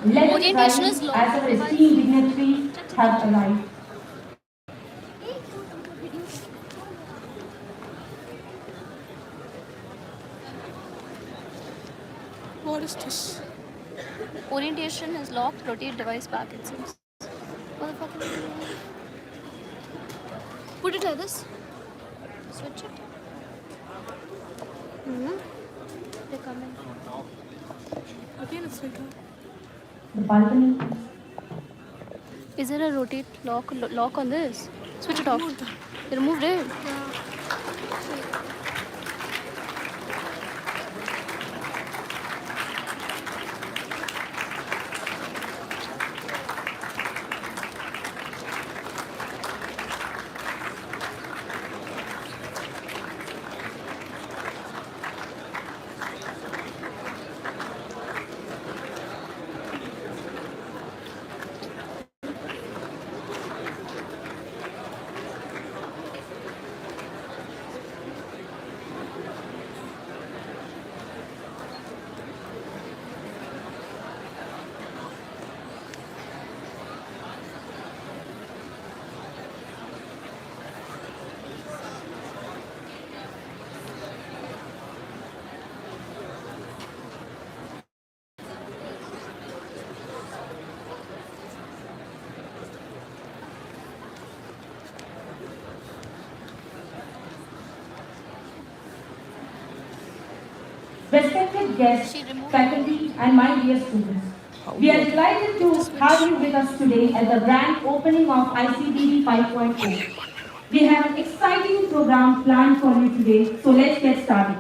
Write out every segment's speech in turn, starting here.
Let us Orientation rise is low. as our esteemed dignitaries have arrived. What is this? Orientation is locked. Rotate device back, it seems. What the fuck is it? Put it like this. Switch it. They're coming. Again, it's like The balcony. Is there a rotate lock on this? Switch it off. They removed it. Respected guests, faculty, and my dear students, we are delighted to have you with us today at the grand opening of ICBD 5.0. We have an exciting program planned for you today, so let's get started.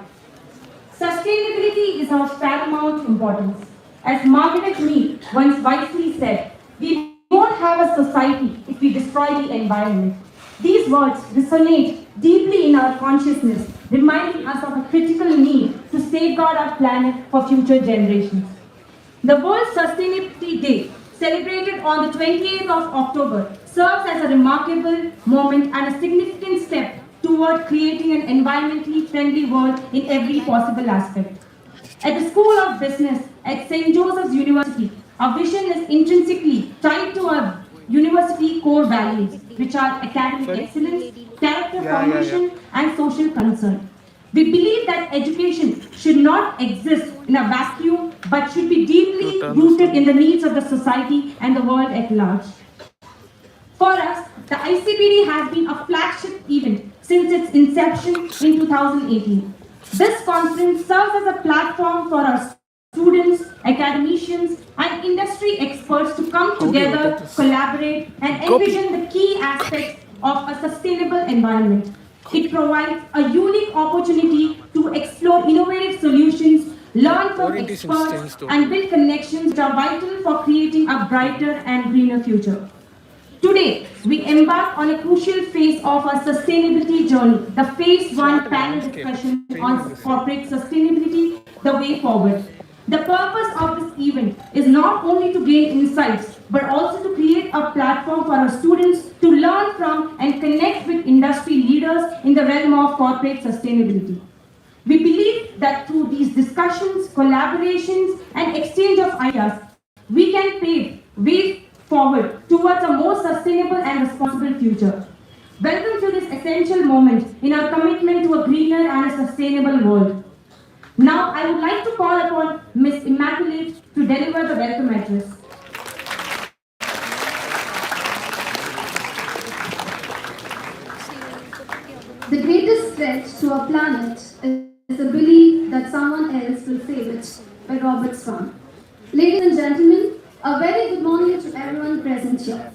Sustainability is of paramount importance. As Margaret Mead once wisely said, we won't have a society if we destroy the environment. These words resonate deeply in our consciousness, reminding us of a critical need to safeguard our planet for future generations. The World Sustainability Day, celebrated on the 28th of October, serves as a remarkable moment and a significant step toward creating an environmentally friendly world in every possible aspect. At the School of Business at St. Joseph's University, our vision is intrinsically tied to our university core values, which are academic excellence, character formation, and social concern. We believe that education should not exist in a vacuum, but should be deeply rooted in the needs of the society and the world at large. For us, the ICBD has been a flagship event since its inception in 2018. This conference serves as a platform for our students, academicians, and industry experts to come together, collaborate, and envision the key aspects of a sustainable environment. It provides a unique opportunity to explore innovative solutions, learn from experts, and build connections which are vital for creating a brighter and greener future. Today, we embark on a crucial phase of our sustainability journey, the Phase 1 panel discussion on corporate sustainability, the way forward. The purpose of this event is not only to gain insights, but also to create a platform for our students to learn from and connect with industry leaders in the realm of corporate sustainability. We believe that through these discussions, collaborations, and exchange of ideas, we can pave way forward towards a more sustainable and responsible future. Welcome to this essential moment in our commitment to a greener and a sustainable world. Now, I would like to call upon Ms. Immaculate to deliver the welcome address. The greatest threat to our planet is the belief that someone else will save it, by Robert Swan. Ladies and gentlemen, a very good morning to everyone present here.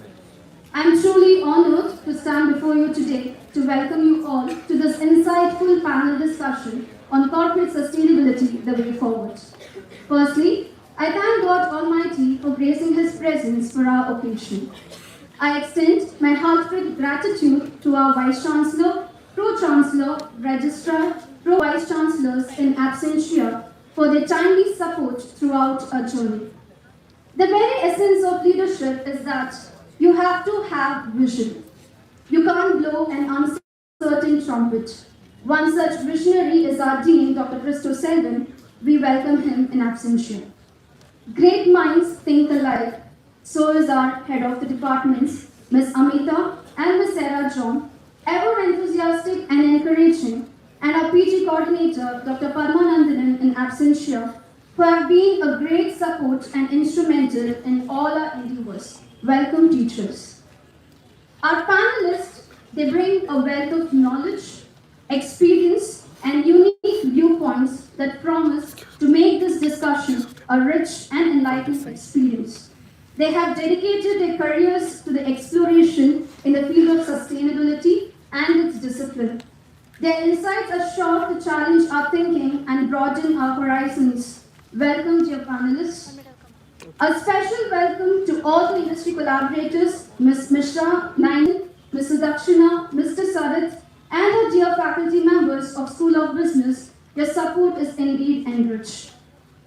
I am truly honored to stand before you today to welcome you all to this insightful panel discussion on corporate sustainability, the way forward. Firstly, I thank God Almighty for gracing His presence for our occasion. I extend my heartfelt gratitude to our Vice Chancellor, Pro Pro-Chancellor, Registrar, Pro-Vice Chancellors in absentia for their timely support throughout our journey. The very essence of leadership is that you have to have vision. You can't blow an uncertain trumpet. One such visionary is our Dean, Dr. Christo Selvan. We welcome him in absentia. Great minds think alike. So is our head of the departments, Ms. Amita and Ms. Sarah John, ever enthusiastic and encouraging, and our PG coordinator, Dr. Padmanandanan in absentia, who have been a great support and instrumental in all our endeavors. Welcome, teachers. Our panelists, they bring a wealth of knowledge, experience, and unique viewpoints that promise to make this discussion a rich and enlightening experience. They have dedicated their careers to the exploration in the field of sustainability and its discipline. Their insights are sure to challenge our thinking and broaden our horizons. Welcome, dear panelists. A special welcome to all the industry collaborators, Ms. Mishra, Nain, Mr. Dakshina, Mr. Sarat, and our dear faculty members of School of Business. Your support is indeed enriched.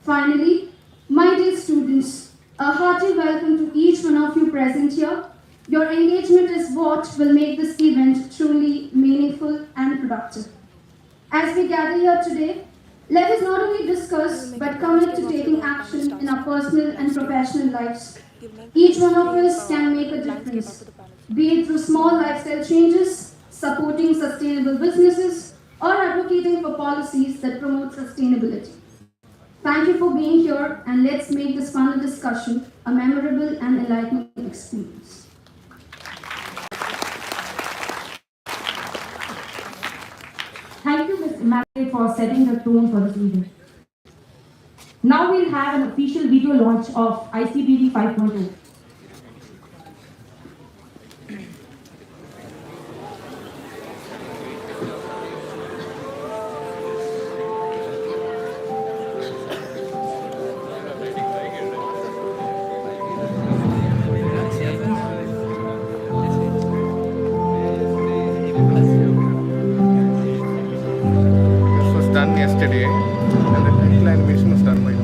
Finally, my dear students, a hearty welcome to each one of you present here. Your engagement is what will make this event truly meaningful and productive. As we gather here today, let us not only discuss but commit to taking action in our personal and professional lives. Each one of us can make a difference, be it through small lifestyle changes, supporting sustainable businesses, or advocating for policies that promote sustainability. Thank you for being here, and let's make this panel discussion a memorable and enlightening experience. Thank you, Ms. Immaculate, for setting the tone for this event. Now we'll have an official video launch of ICBD 5.0. This was done yesterday, and the title animation was done by me.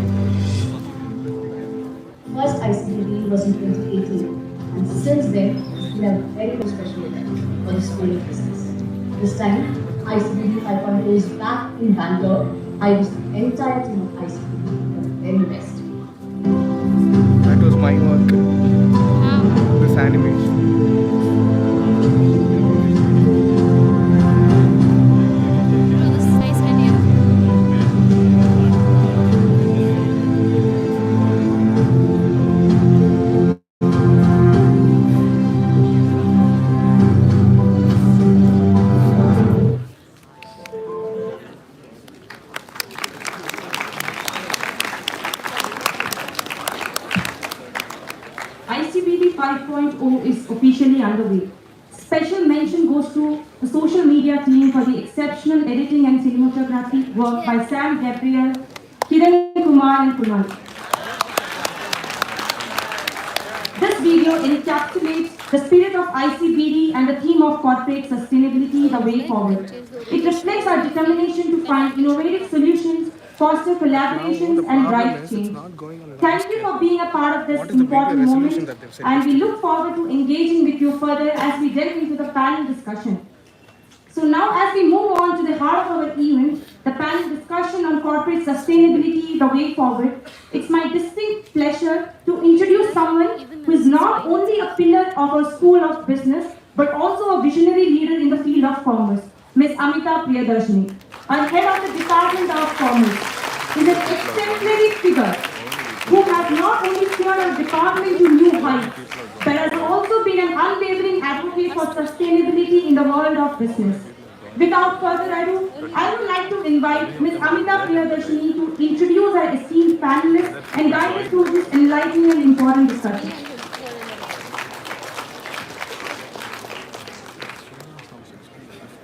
First ICBD was in 2018, and since then, we have a very special event for the School of Business. This time, ICBD 5.0 is back in Bangalore. I wish the entire team of ICBD the very best. That was my work. This animation. This is nice idea. ICBD 5.0 is officially underway. Special mention goes to the social media team for the exceptional editing and cinematography work by Sam Gabriel, Kiran Kumar and Kunal. This video encapsulates the spirit of ICBD and the theme of corporate sustainability, the way forward. It reflects our determination to find innovative solutions, foster collaborations and drive change. Thank you for being a part of this important moment, and we look forward to engaging with you further as we delve into the panel discussion. So now as we move on to the heart of our event, the panel discussion on corporate sustainability, the way forward, it's my distinct pleasure to introduce someone who is not only a pillar of our School of Business, but also a visionary leader in the field of commerce, Ms. Amita Priyadarshini, our head of the Department of Commerce, is an exemplary figure who has not only steered our department to new heights, but has also been an unwavering advocate for sustainability in the world of business. Without further ado, I would like to invite Ms. Amita Priyadarshini to introduce our esteemed panelists and guide us through this enlightening and important discussion.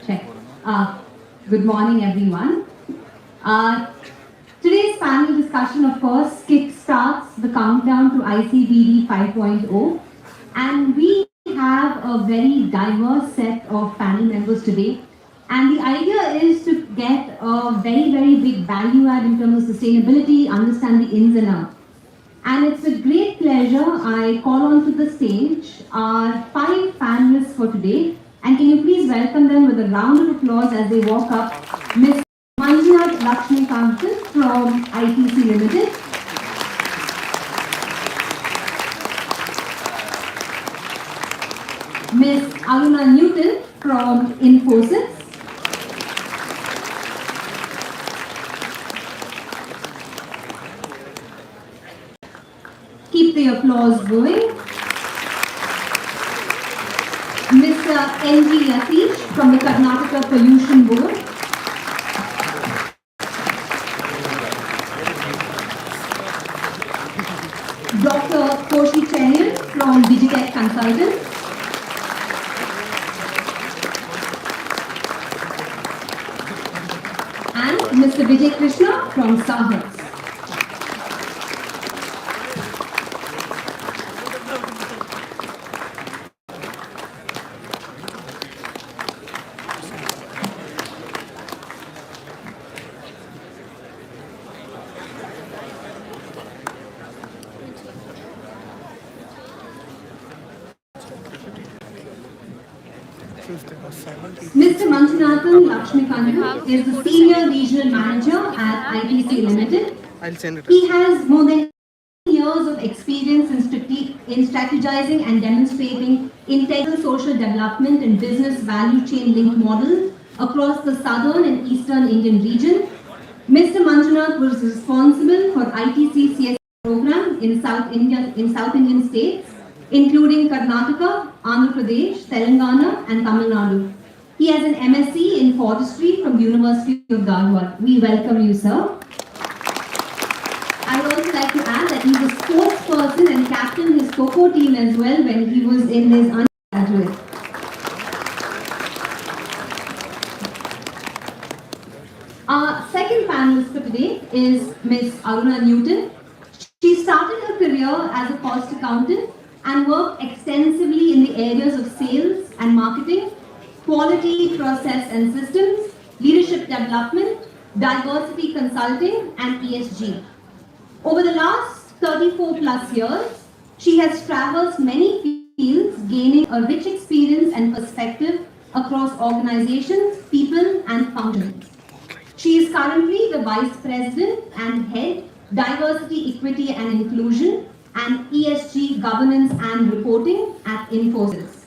Check. Good morning, everyone. Today's panel discussion, of course, kick-starts the countdown to ICBD 5.0, and we have a very diverse set of panel members today. And the idea is to get a very, very big value add in terms of sustainability, understand the ins and outs. And it's a great pleasure I call onto the stage our 5 panelists for today. And can you please welcome them with a round of applause as they walk up. Ms. Manjunath Lakshmikantan from ITC Limited. Ms. Aruna Newton from Infosys. Keep the applause going. Mr. N.G. Yatish from the Karnataka Pollution Board. Dr. Koshi Cherian from Digitech Consultants. And Mr. Vijay Krishna from Sahas. Mr. Manjunathan Lakshmikantan is the Senior Regional Manager at ITC Limited. I'll send it. He has more than years of experience in strategizing and demonstrating integral social development and business value chain link models across the southern and eastern Indian region. Mr. Manjunath was responsible for ITC CS program in South Indian states, including Karnataka, Andhra Pradesh, Telangana, and Tamil Nadu. He has an MSc in Forestry from the University of Dharwad. We welcome you, sir. I would also like to add that he's a sports person and captained his Coco team as well when he was in his undergraduate. Our second panelist for today is Ms. Aruna Newton. She started her career as a cost accountant and worked extensively in the areas of sales and marketing, quality, process and systems, leadership development, diversity consulting, and ESG. Over the last 34 plus years, she has traversed many fields, gaining a rich experience and perspective across organizations, people, and functions. She is currently the Vice President and Head, Diversity, Equity and Inclusion, and ESG Governance and Reporting at Infosys.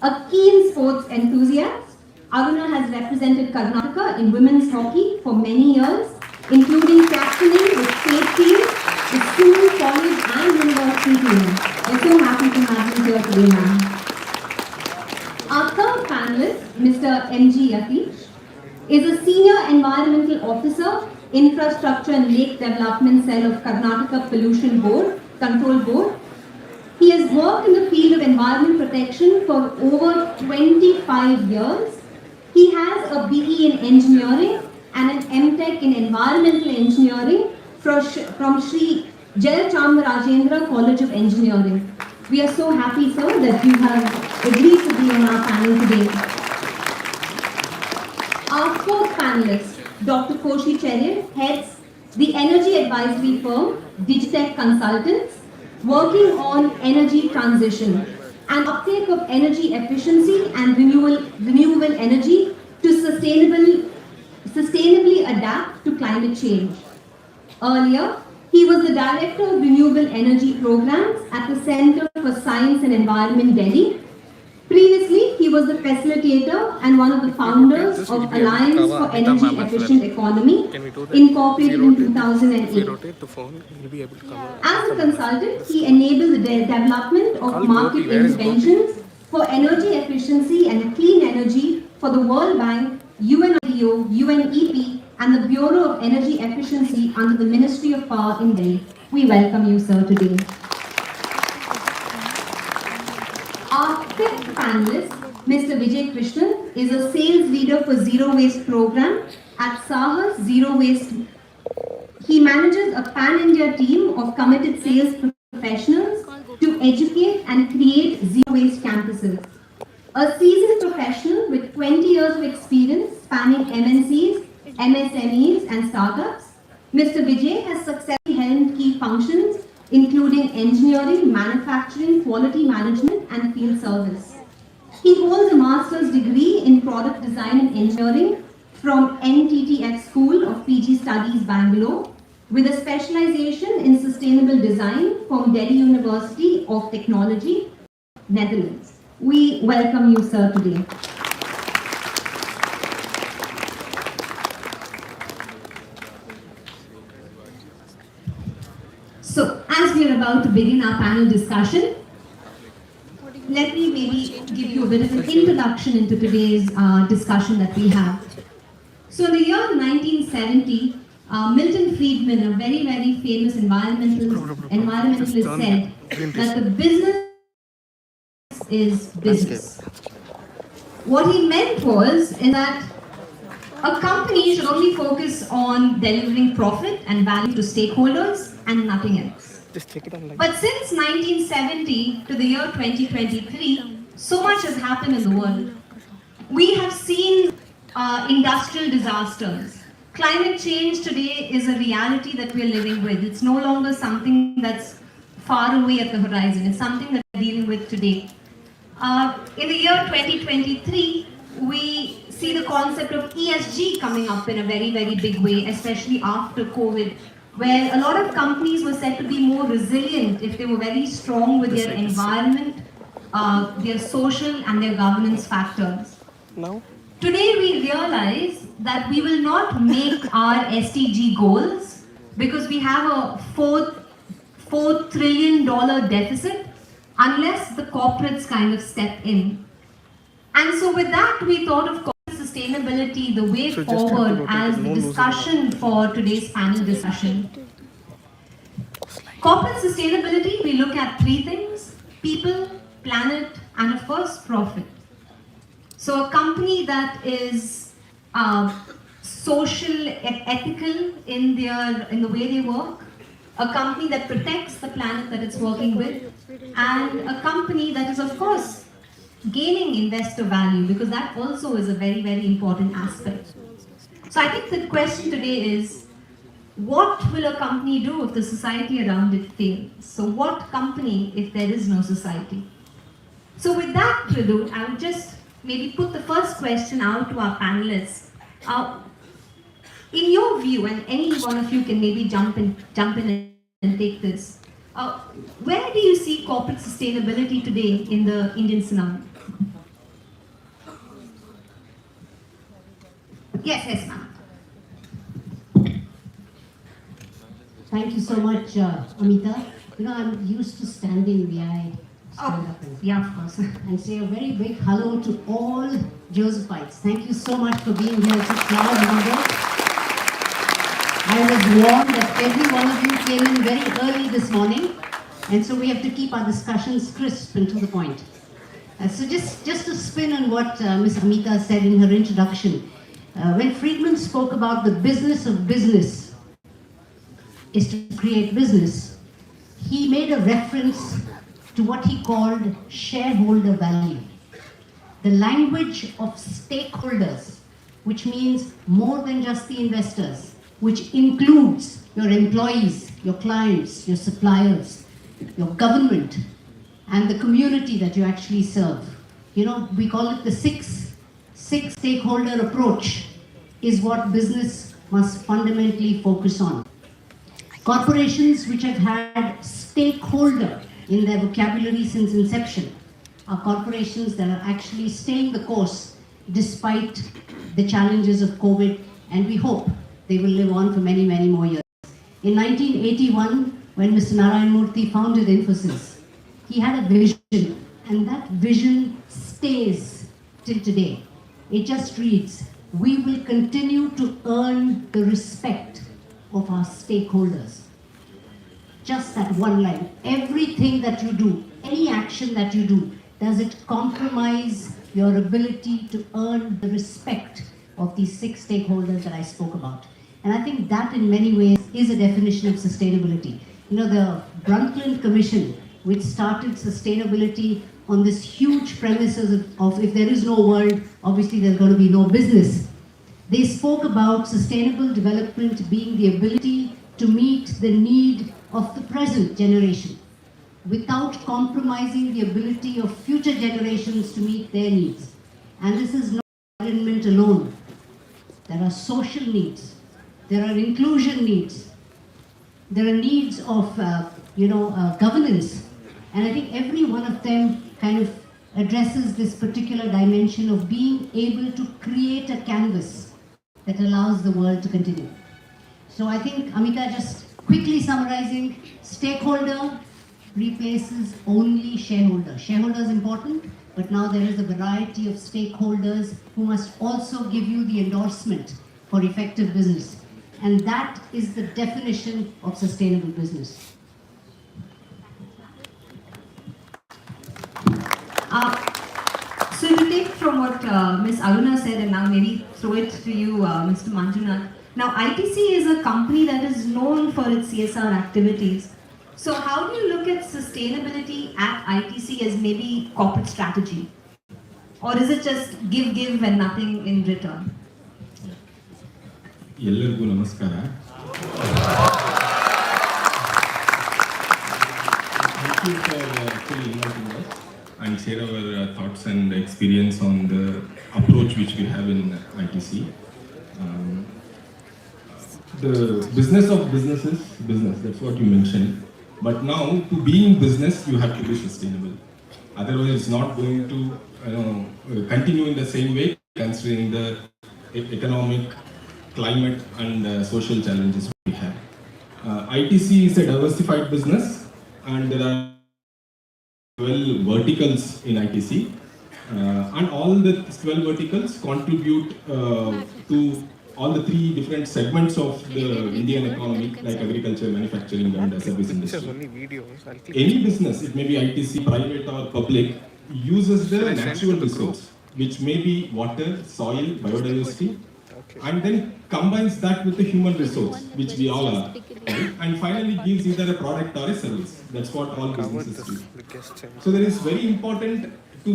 A keen sports enthusiast, Aruna has represented Karnataka in women's hockey for many years, including captaining the state team, the school, college and university team. We're so happy to have you here today, ma'am. Our third panelist, Mr. M.G. Yatish, is a Senior Environmental Officer, Infrastructure and Lake Development Cell of Karnataka Pollution Board, Control Board. He has worked in the field of environment protection for over 25 years. He has a BE in Engineering and an MTech in Environmental Engineering from Sri Jayachamrajendra College of Engineering. We are so happy, sir, that you have agreed to be on our panel today. Our fourth panelist, Dr. Koshi Cherian, heads the energy advisory firm Digitech Consultants, working on energy transition and uptake of energy efficiency and renewable energy to sustainably adapt to climate change. Earlier, he was the Director of Renewable Energy Programs at the Center for Science and Environment, Delhi. Previously, he was the facilitator and one of the founders of Alliance for Energy Efficient Economy, incorporated in 2008. As a consultant, he enabled the development of market interventions for energy efficiency and clean energy for the World Bank, UNODO, UNEP, and the Bureau of Energy Efficiency under the Ministry of Power in Delhi. We welcome you, sir, today. Our fifth panelist, Mr. Vijay Krishnan, is a sales leader for Zero Waste Program at Sahas Zero Waste. He manages a pan-India team of committed sales professionals to educate and create zero waste campuses. A seasoned professional with 20 years of experience spanning MNCs, MSMEs, and startups. Mr. Vijay has successfully held key functions including engineering, manufacturing, quality management, and field service. He holds a master's degree in product design and engineering from NTTF School of PG Studies, Bangalore, with a specialization in sustainable design from Delhi University of Technology, Netherlands. We welcome you, sir, today. So, as we are about to begin our panel discussion, let me maybe give you a bit of an introduction into today's discussion that we have. So, in the year 1970, Milton Friedman, a very, very famous environmentalist, said that the business is business. What he meant was that a company should only focus on delivering profit and value to stakeholders and nothing else. Just take it on like. But since 1970 to the year 2023, so much has happened in the world. We have seen industrial disasters. Climate change today is a reality that we are living with. It's no longer something that's far away at the horizon. It's something that we're dealing with today. In the year 2023, we see the concept of ESG coming up in a very, very big way, especially after COVID, where a lot of companies were said to be more resilient if they were very strong with their environment, their social and their governance factors. Now? Today we realize that we will not make our SDG goals because we have a $4 trillion deficit unless the corporates kind of step in. And so with that, we thought of corporate sustainability the way forward as the discussion for today's panel discussion. Corporate sustainability, we look at three things: people, planet, and of course, profit. So a company that is social, ethical in the way they work, a company that protects the planet that it's working with, and a company that is, of course, gaining investor value, because that also is a very, very important aspect. So I think the question today is, what will a company do if the society around it fails? So what company if there is no society? So with that prelude, I would just maybe put the first question out to our panelists. In your view, and any one of you can maybe jump in and take this, where do you see corporate sustainability today in the Indian scenario? Yes, ma'am. Thank you so much, Amita. You know, I'm used to standing where I stand up Yeah, of course. and say a very big hello to all Josephites. Thank you so much for being here. It's a proud number. I was warned that every one of you came in very early this morning, and so we have to keep our discussions crisp and to the point. So just to spin on what Ms. Amita said in her introduction, when Friedman spoke about the business of business is to create business, he made a reference to what he called shareholder value. The language of stakeholders, which means more than just the investors, which includes your employees, your clients, your suppliers, your government, and the community that you actually serve. You know, we call it the six stakeholder approach, is what business must fundamentally focus on. Corporations which have had stakeholder in their vocabulary since inception are corporations that are actually staying the course despite the challenges of COVID, and we hope they will live on for many, many more years. In 1981, when Mr. Narayan Murthy founded Infosys, he had a vision, and that vision stays till today. It just reads, we will continue to earn the respect of our stakeholders. Just that one line. Everything that you do, any action that you do, does it compromise your ability to earn the respect of these six stakeholders that I spoke about? And I think that in many ways is a definition of sustainability. You know, the Brundtland Commission, which started sustainability on this huge premises of if there is no world, obviously there's going to be no business. They spoke about sustainable development being the ability to meet the need of the present generation without compromising the ability of future generations to meet their needs. And this is not environment alone. There are social needs, there are inclusion needs, there are needs of governance, and I think every one of them kind of addresses this particular dimension of being able to create a canvas that allows the world to continue. So I think, Amita, just quickly summarizing, stakeholder replaces only shareholder. Shareholder is important, but now there is a variety of stakeholders who must also give you the endorsement for effective business. And that is the definition of sustainable business. So to take from what Ms. Aruna said and now maybe throw it to you, Mr. Manjunath. Now ITC is a company that is known for its CSR activities. So how do you look at sustainability at ITC as maybe corporate strategy? Or is it just give and nothing in return? ಎಲ್ಲರಿಗೂ ನಮಸ್ಕಾರ. Thank you for actually inviting us and share our thoughts and experience on the approach which we have in ITC. The business of business is business, that's what you mentioned. But now, to be in business, you have to be sustainable. Otherwise, it's not going to continue in the same way, considering the economic, climate, and social challenges we have. ITC is a diversified business, and there are 12 verticals in ITC, and all the 12 verticals contribute to all the 3 different segments of the Indian economy, like agriculture, manufacturing, and service industry. Any business, it may be ITC, private or public, uses the natural resource, which may be water, soil, biodiversity, and then combines that with the human resource, which we all are, right? And finally gives either a product or a service. That's what all businesses do. So there is very important to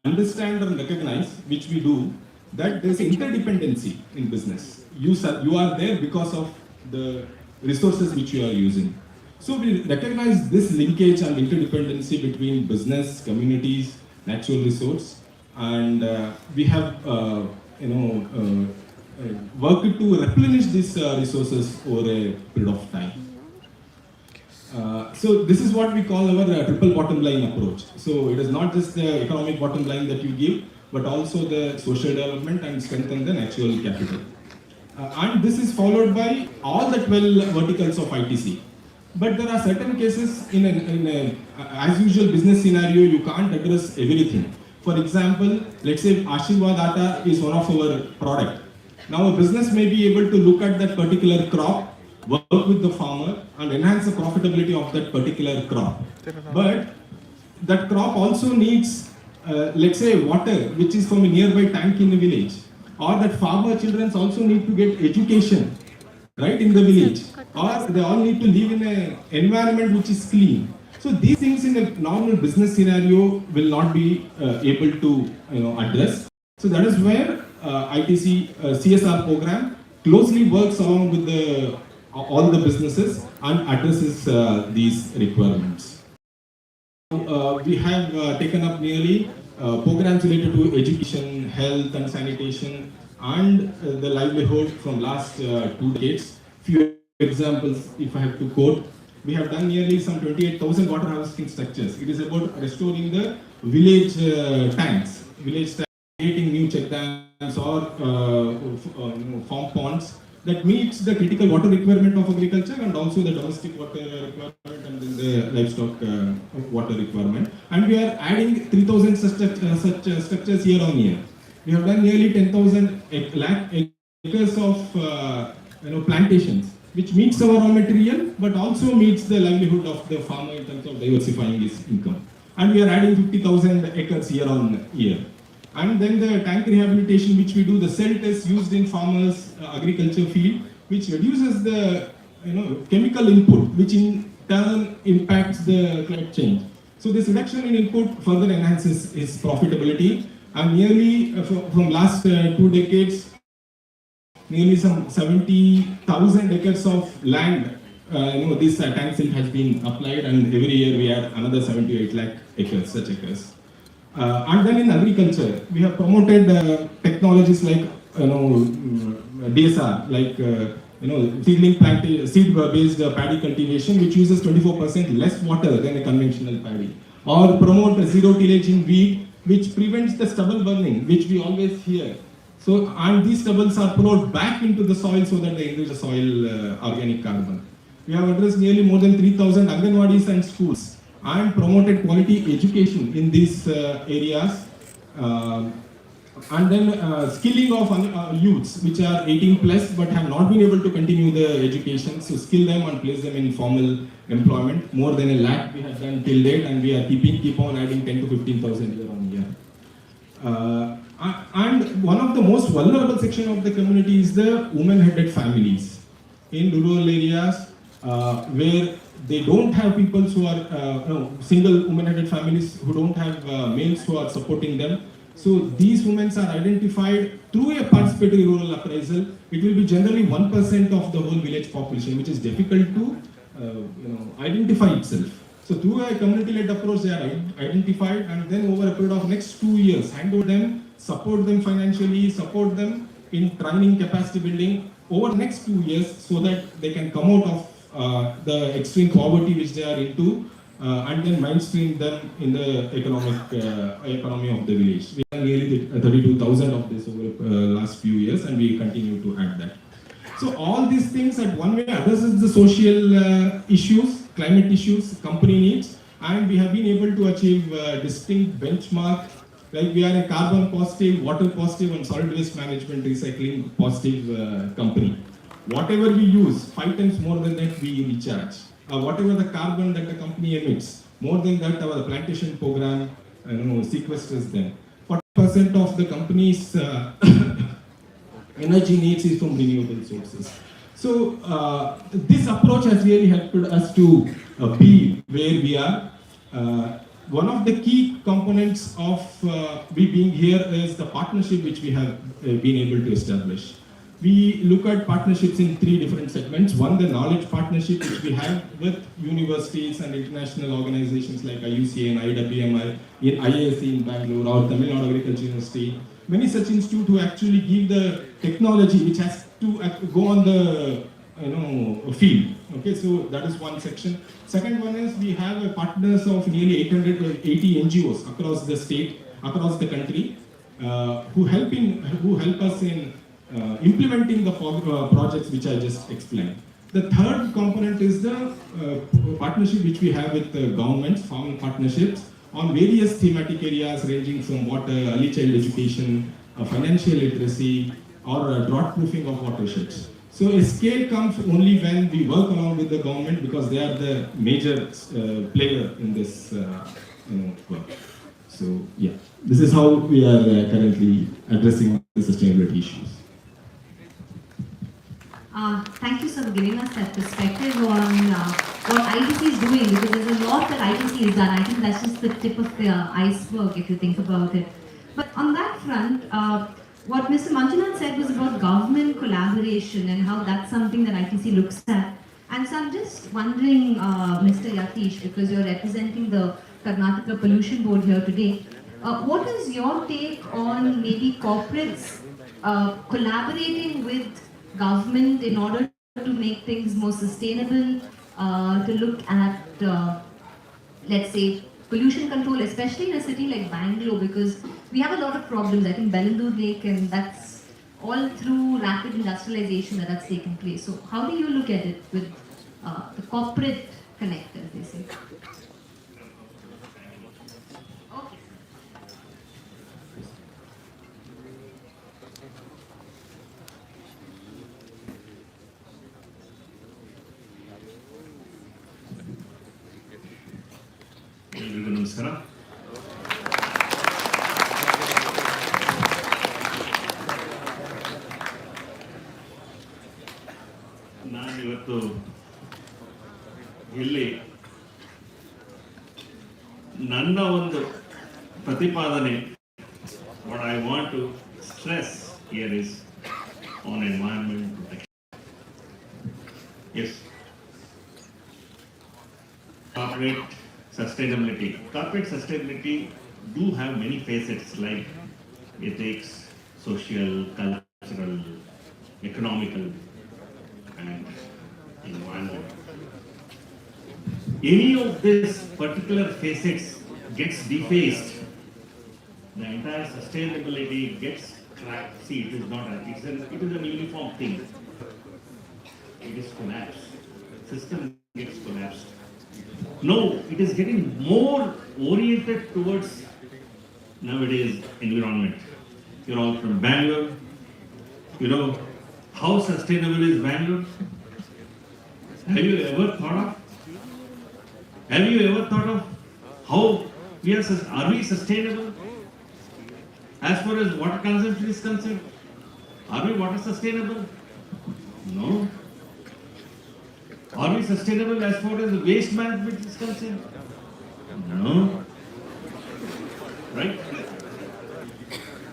understand and recognize, which we do, that there is interdependency in business. You are there because of the resources which you are using. So we recognize this linkage and interdependency between business, communities, natural resource, and we have worked to replenish these resources over a period of time. So this is what we call our triple bottom line approach. So it is not just the economic bottom line that you give, but also the social development and strengthen the natural capital. And this is followed by all the 12 verticals of ITC. But there are certain cases in a as usual business scenario, you can't address everything. For example, let's say Ashirwad Atta is one of our product. Now a business may be able to look at that particular crop, work with the farmer and enhance the profitability of that particular crop. But that crop also needs let's say water, which is from a nearby tank in the village, or that farmer children also need to get education, right, in the village, or they all need to live in an environment which is clean. So these things in a normal business scenario will not be able to address. So that is where ITC CSR program closely works along with all the businesses and addresses these requirements. We have taken up nearly programs related to education, health and sanitation and the livelihood from last 2 decades. Few examples if I have to quote. We have done nearly some 28,000 water harvesting structures. It is about restoring the village tanks, creating new check dams or farm ponds that meets the critical water requirement of agriculture and also the domestic water requirement and then the livestock water requirement. And we are adding 3,000 such structures year on year. We have done nearly 10,000 acres of plantations, which meets our raw material but also meets the livelihood of the farmer in terms of diversifying his income. And we are adding 50,000 acres year on year. And then the tank rehabilitation, which we do, the cell test used in farmers' agriculture field, which reduces the chemical input, which in turn impacts the climate change. So this reduction in input further enhances its profitability. And nearly from last 2 decades, nearly some 70,000 acres of land. This tank silt has been applied, and every year we add another 7 to 8 lakh acres, such acres. And then in agriculture, we have promoted technologies like DSR, like seed-based paddy cultivation, which uses 24% less water than a conventional paddy, or promote zero tillage in wheat, which prevents the stubble burning, which we always hear. So, and these stubbles are plowed back into the soil so that they enrich the soil organic carbon. We have addressed nearly more than 3,000 Anganwadis and schools and promoted quality education in these areas. And then skilling of youths which are 18 plus but have not been able to continue their education, so skill them and place them in formal employment. More than 1 lakh we have done till date, and we are keep on adding 10 to 15,000 year on year. And one of the most vulnerable section of the community is the women-headed families in rural areas where they don't have people who are single women-headed families who don't have males who are supporting them. So these women are identified through a participatory rural appraisal. It will be generally 1% of the whole village population, which is difficult to identify itself. So through a community-led approach, they are identified, and then over a period of next 2 years, hand over them, support them financially, support them in training, capacity building over the next 2 years, so that they can come out of the extreme poverty which they are into. And then mainstream them in the economy of the village. We have nearly 32,000 of this over last few years, and we continue to add that. So all these things at one way addresses the social issues, climate issues, company needs, and we have been able to achieve distinct benchmark. Like we are a carbon positive, water positive, and solid waste management recycling positive company. Whatever we use, 5 times more than that we recharge. Whatever the carbon that the company emits, more than that our plantation program sequesters them. 40% of the company's energy needs is from renewable sources. So this approach has really helped us to be where we are. One of the key components of we being here is the partnership which we have been able to establish. We look at partnerships in 3 different segments. One, the knowledge partnership which we have with universities and international organizations like IUCA and IWMI, IAC in Bangalore, or Tamil Nadu Agriculture University. Many such institutes who actually give the technology which has to go on the field. Okay, so that is one section. Second one is we have partners of nearly 880 NGOs across the state, across the country, who help us in implementing the projects which I just explained. The third component is the partnership which we have with the governments, farming partnerships on various thematic areas ranging from water, early child education, financial literacy, or drought proofing of watersheds. So a scale comes only when we work along with the government, because they are the major player in this work. So yeah, this is how we are currently addressing the sustainability issues. Thank you, sir, for giving us that perspective on what ITC is doing, because there's a lot that ITC has done. I think that's just the tip of the iceberg if you think about it. But on that front, what Mr. Manjunath said was about government collaboration and how that's something that ITC looks at. And so I'm just wondering, Mr. Yatish, because you're representing the Karnataka Pollution Board here today, what is your take on maybe corporates collaborating with government in order to make things more sustainable, to look at, let's say, pollution control, especially in a city like Bangalore, because we have a lot of problems. I think Bellandur Lake, and that's all through rapid industrialization that's taken place. So how do you look at it with the corporate connectors, they say? Okay. ಎಲ್ರಿಗೂ ನಮಸ್ಕಾರ. ನಾನಿವತ್ತು ಇಲ್ಲಿ ನನ್ನ ಒಂದು ಪ್ರತಿಪಾದನೆ, what I want to stress here is on environment protection. Yes. Corporate sustainability. Corporate sustainability do have many facets like ethics, social, cultural, economical, and environment. Any of these particular facets gets defaced, the entire sustainability gets cracked. See, it is not it is an uniform thing. It is collapsed. System gets collapsed. No, it is getting more oriented towards nowadays environment. You're all from Bangalore. You know how sustainable is Bangalore? Have you ever thought of? Have you ever thought of how are we sustainable? As far as water consumption is concerned, are we water sustainable? No. Are we sustainable as far as waste management is concerned? No. Right?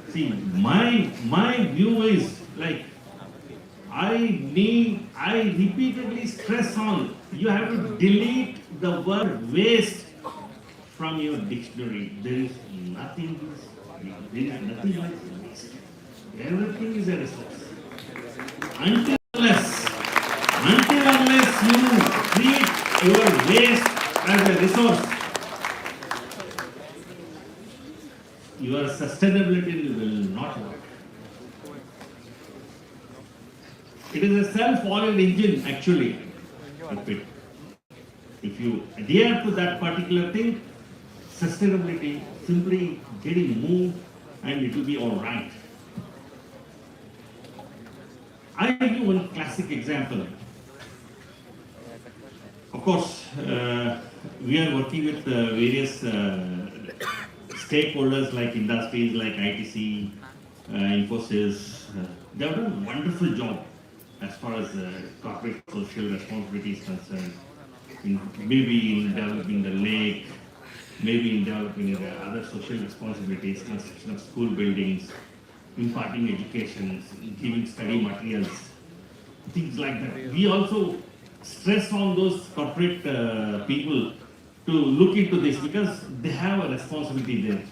See, my view is like I repeatedly stress on you have to delete the word waste from your dictionary. There is nothing like waste. Everything is a resource. Until unless you treat your waste as a resource, your sustainability will not work. It is a self-oiled engine actually. If you adhere to that particular thing, sustainability simply getting moved and it will be all right. I'll give you one classic example. Of course, we are working with various stakeholders like industries like ITC, Infosys. They have done a wonderful job as far as corporate social responsibility is concerned. Maybe in developing the lake, maybe in developing other social responsibilities, construction of school buildings, imparting education, giving study materials, things like that. We also stress on those corporate people to look into this because they have a responsibility there.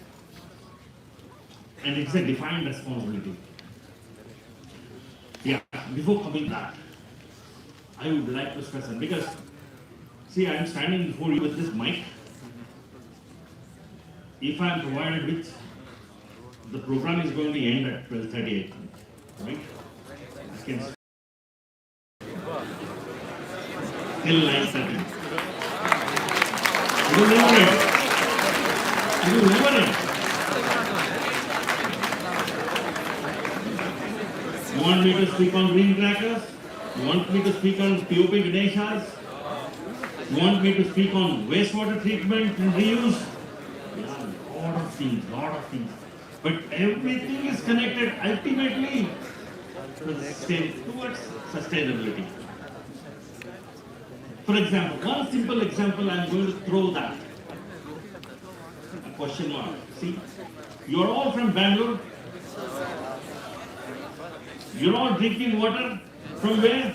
And it's a defined responsibility. Yeah, before coming to that, I would like to stress on because, see, I am standing before you with this mic. If I am provided with, the program is going to end at 12:38, right? I can till 9:30. It will never end. It will never end. You want me to speak on green crackers? You want me to speak on POP Ganeshas? You want me to speak on wastewater treatment and reuse? Lot of things. But everything is connected ultimately towards sustainability. For example, one simple example I am going to throw that. A question mark. See, you are all from Bangalore. You are all drinking water from where?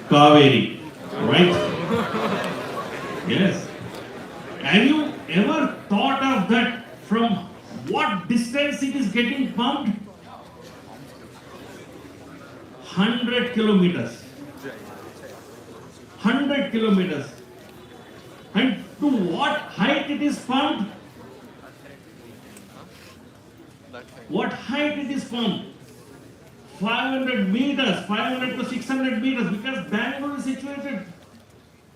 Kaveri. Right? Yes. Have you ever thought of that from what distance it is getting pumped? 100 kilometers. 100 kilometers. And to what height it is pumped? What height it is pumped? 500 meters, 500 to 600 meters, because Bangalore is situated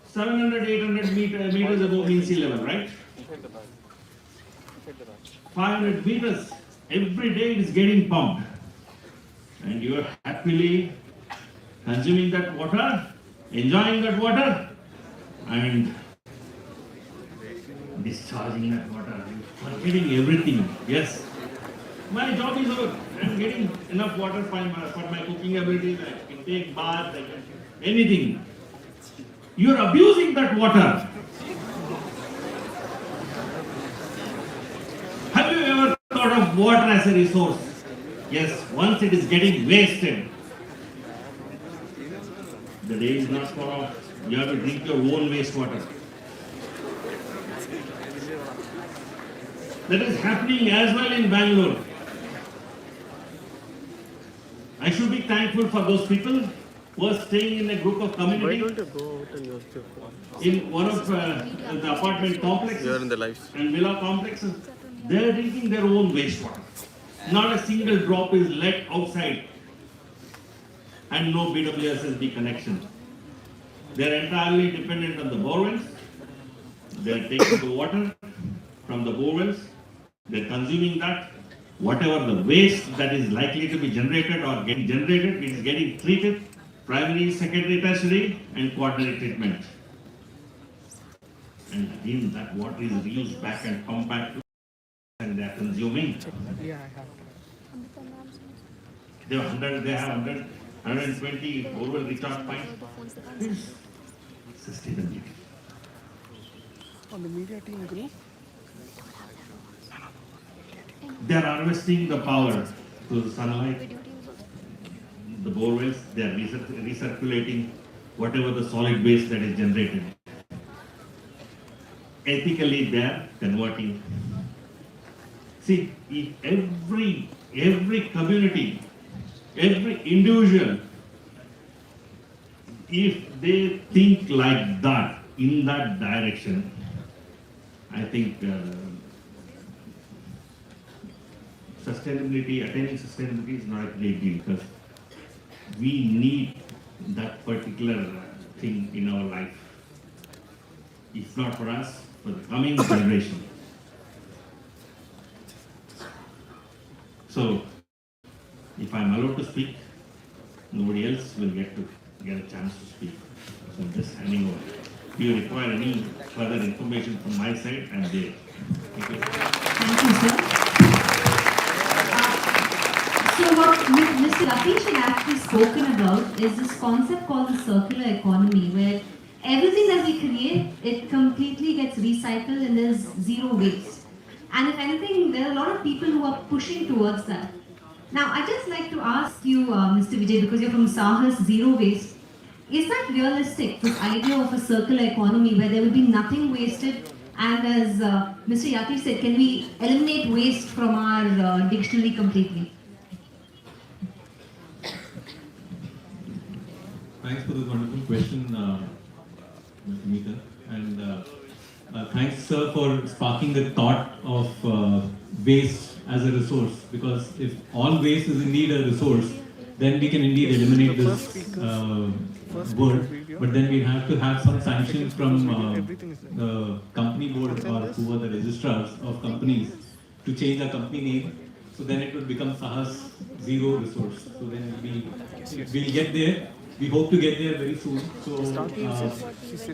700, 800 meters above mean sea level, right? 500 meters, every day it is getting pumped. And you are happily consuming that water, enjoying that water, and discharging that water, forgetting everything. Yes, my job is over. I am getting enough water for my cooking abilities. I can take bath, I can anything. You are abusing that water. Have you ever thought of water as a resource? Yes, once it is getting wasted, the day is not far off. You have to drink your own wastewater. That is happening as well in Bangalore. I should be thankful for those people who are staying in a group of community in one of the apartment complexes You are in the live stream. and villa complexes. They are drinking their own wastewater. Not a single drop is let outside, and no BWSSB connection. They are entirely dependent on the borewells. They are taking the water from the borewells. They are consuming that. Whatever the waste that is likely to be generated or getting generated, it is getting treated, primary, secondary, tertiary, and quaternary treatment. And again, that water is reused back and pumped back to, and they are consuming. They have 120 borewell recharge points. Yes. Sustainability. On the media team group. They are harvesting the power through the sunlight. The borewells, they are recirculating whatever the solid waste that is generated. Ethically, they are converting. See, if every community, every individual, if they think like that, in that direction, I think attaining sustainability is not a great deal, because we need that particular thing in our life. If not for us, for the coming generation. So, if I'm allowed to speak, nobody else will get a chance to speak. So I'm just handing over. If you require any further information from my side, I'm there. Thank you. Thank you, sir. So what Mr. Rakesh had actually spoken about is this concept called the circular economy, where everything that we create, it completely gets recycled and there's zero waste. And if anything, there are a lot of people who are pushing towards that. Now, I'd just like to ask you, Mr. Vijay, because you're from Sahas Zero Waste, is that realistic, this idea of a circular economy where there will be nothing wasted? And as Mr. Yati said, can we eliminate waste from our dictionary completely? Thanks for this wonderful question, Mr. Meeta. And thanks, sir, for sparking the thought of waste as a resource. Because if all waste is indeed a resource, then we can indeed eliminate this word. But then we have to have some sanctions from the company board or who are the registrars of companies to change our company name. So then it would become Sahas Zero Resource. So then we'll get there. We hope to get there very soon. So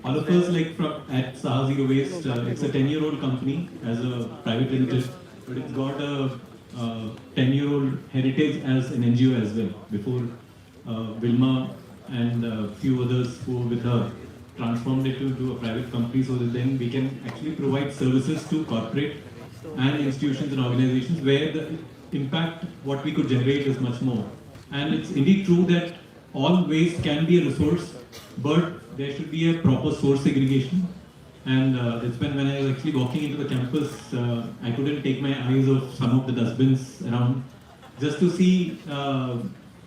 all of us, like at Sahas Zero Waste, it's a 10-year-old company as a private limited, but it's got a 10-year-old heritage as an NGO as well. Before Vilma and a few others who were with her transformed it into a private company, so that then we can actually provide services to corporate and institutions and organizations where the impact, what we could generate, is much more. And it's indeed true that all waste can be a resource, but there should be a proper source segregation. And that's when I was actually walking into the campus, I couldn't take my eyes off some of the dustbins around, just to see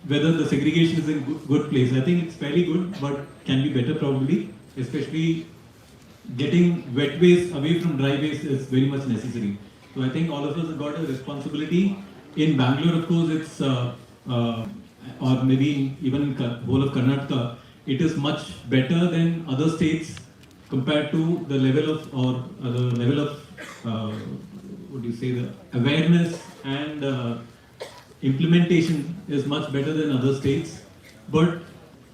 whether the segregation is in good place. I think it's fairly good, but can be better probably, especially getting wet waste away from dry waste is very much necessary. So I think all of us have got a responsibility. In Bangalore, of course, it's or maybe even in whole of Karnataka, it is much better than other states compared to the level of, what do you say, the awareness and implementation is much better than other states. But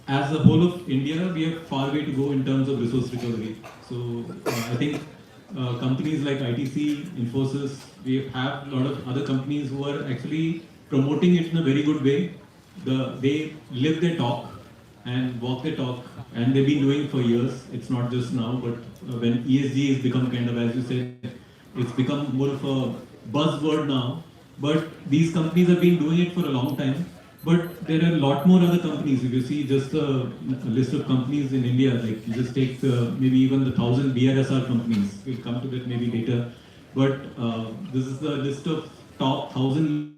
as a whole of India, we have far way to go in terms of resource recovery. So I think companies like ITC, Infosys, we have a lot of other companies who are actually promoting it in a very good way. They live their talk and walk their talk, and they've been doing it for years. It's not just now, but when ESG has become kind of, as you said, it's become more of a buzzword now. but these companies have been doing it for a long time. But there are a lot more other companies. If you see just a list of companies in India, like you just take maybe even the 1,000 BRSR companies. We'll come to that maybe later. But this is the list of top 1,000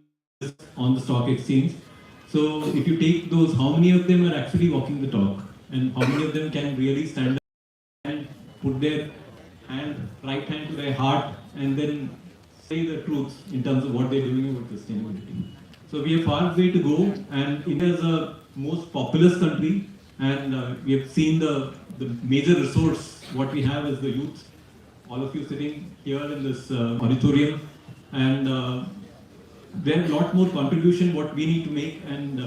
on the stock exchange. So if you take those, how many of them are actually walking the talk, and how many of them can really stand up and put their right hand to their heart and then say the truth in terms of what they're doing about sustainability. So we have far way to go, and India is the most populous country, and we have seen the major resource what we have is the youth. All of you sitting here in this auditorium, and there are a lot more contribution what we need to make, and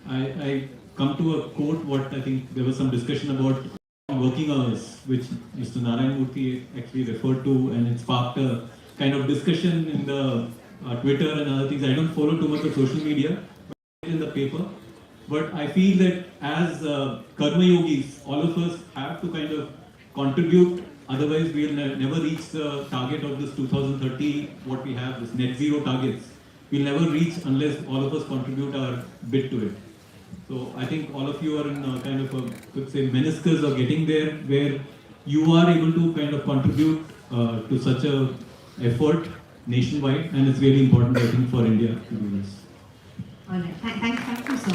I come to a quote what I think there was some discussion about working hours, which Mr. Narayan Murthy actually referred to, and it sparked a kind of discussion in the Twitter and other things. I don't follow too much of social media, but in the paper. But I feel that as Karma Yogis, all of us have to kind of contribute. Otherwise, we'll never reach the target of this 2030, what we have, this net zero targets. We'll never reach unless all of us contribute our bit to it. So I think all of you are in kind of a, could say, meniscus of getting there, where you are able to kind of contribute to such a effort nationwide, and it's really important, I think, for India to do this. All right. Thank you, sir.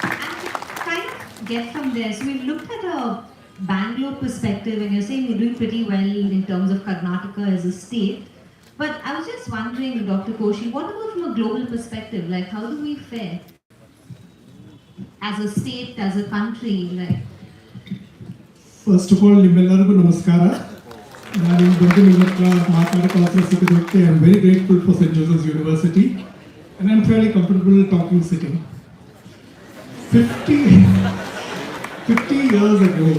And kind of get from there. So we've looked at a Bangalore perspective, and you're saying we're doing pretty well in terms of Karnataka as a state. But I was just wondering, Dr. Koshi, what about from a global perspective? Like, how do we fare as a state, as a country? Like, first of all, ನಿಮ್ಮೆಲ್ಲರಿಗೂ ನಮಸ್ಕಾರ. ನಾನು ಬಂದು ನಿಮ್ಮ ಹತ್ರ ಮಾತಾಡೋಕ್ಕೆ ಅವಕಾಶ ಸಿಕ್ಕಿದ್ದಕ್ಕೆ I am very grateful for St. Joseph's University, and I am fairly comfortable talking sitting. 50 years ago,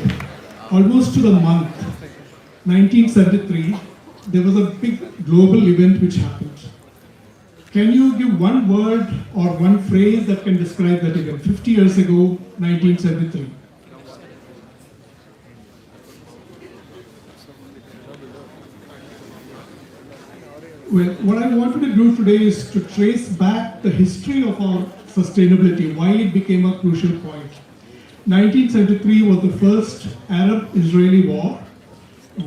almost to the month, 1973, there was a big global event which happened. Can you give one word or one phrase that can describe that event? 50 years ago, 1973. Well, what I wanted to do today is to trace back the history of our sustainability, why it became a crucial point. 1973 was the first Arab-Israeli war,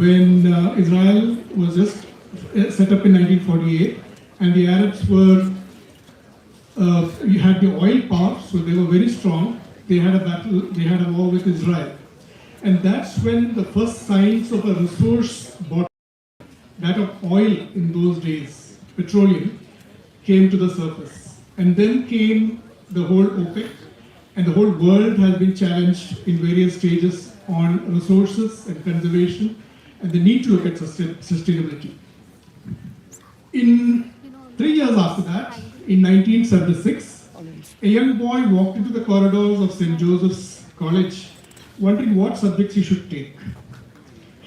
when Israel was just set up in 1948, and the Arabs were, you had the oil power, so they were very strong. They had a battle, they had a war with Israel. And that's when the first signs of a resource bottleneck, that of oil in those days, petroleum, came to the surface. And then came the whole OPEC, and the whole world has been challenged in various stages on resources and conservation, and the need to look at sustainability. In 3 years after that, in 1976, a young boy walked into the corridors of St. Joseph's College wondering what subjects he should take.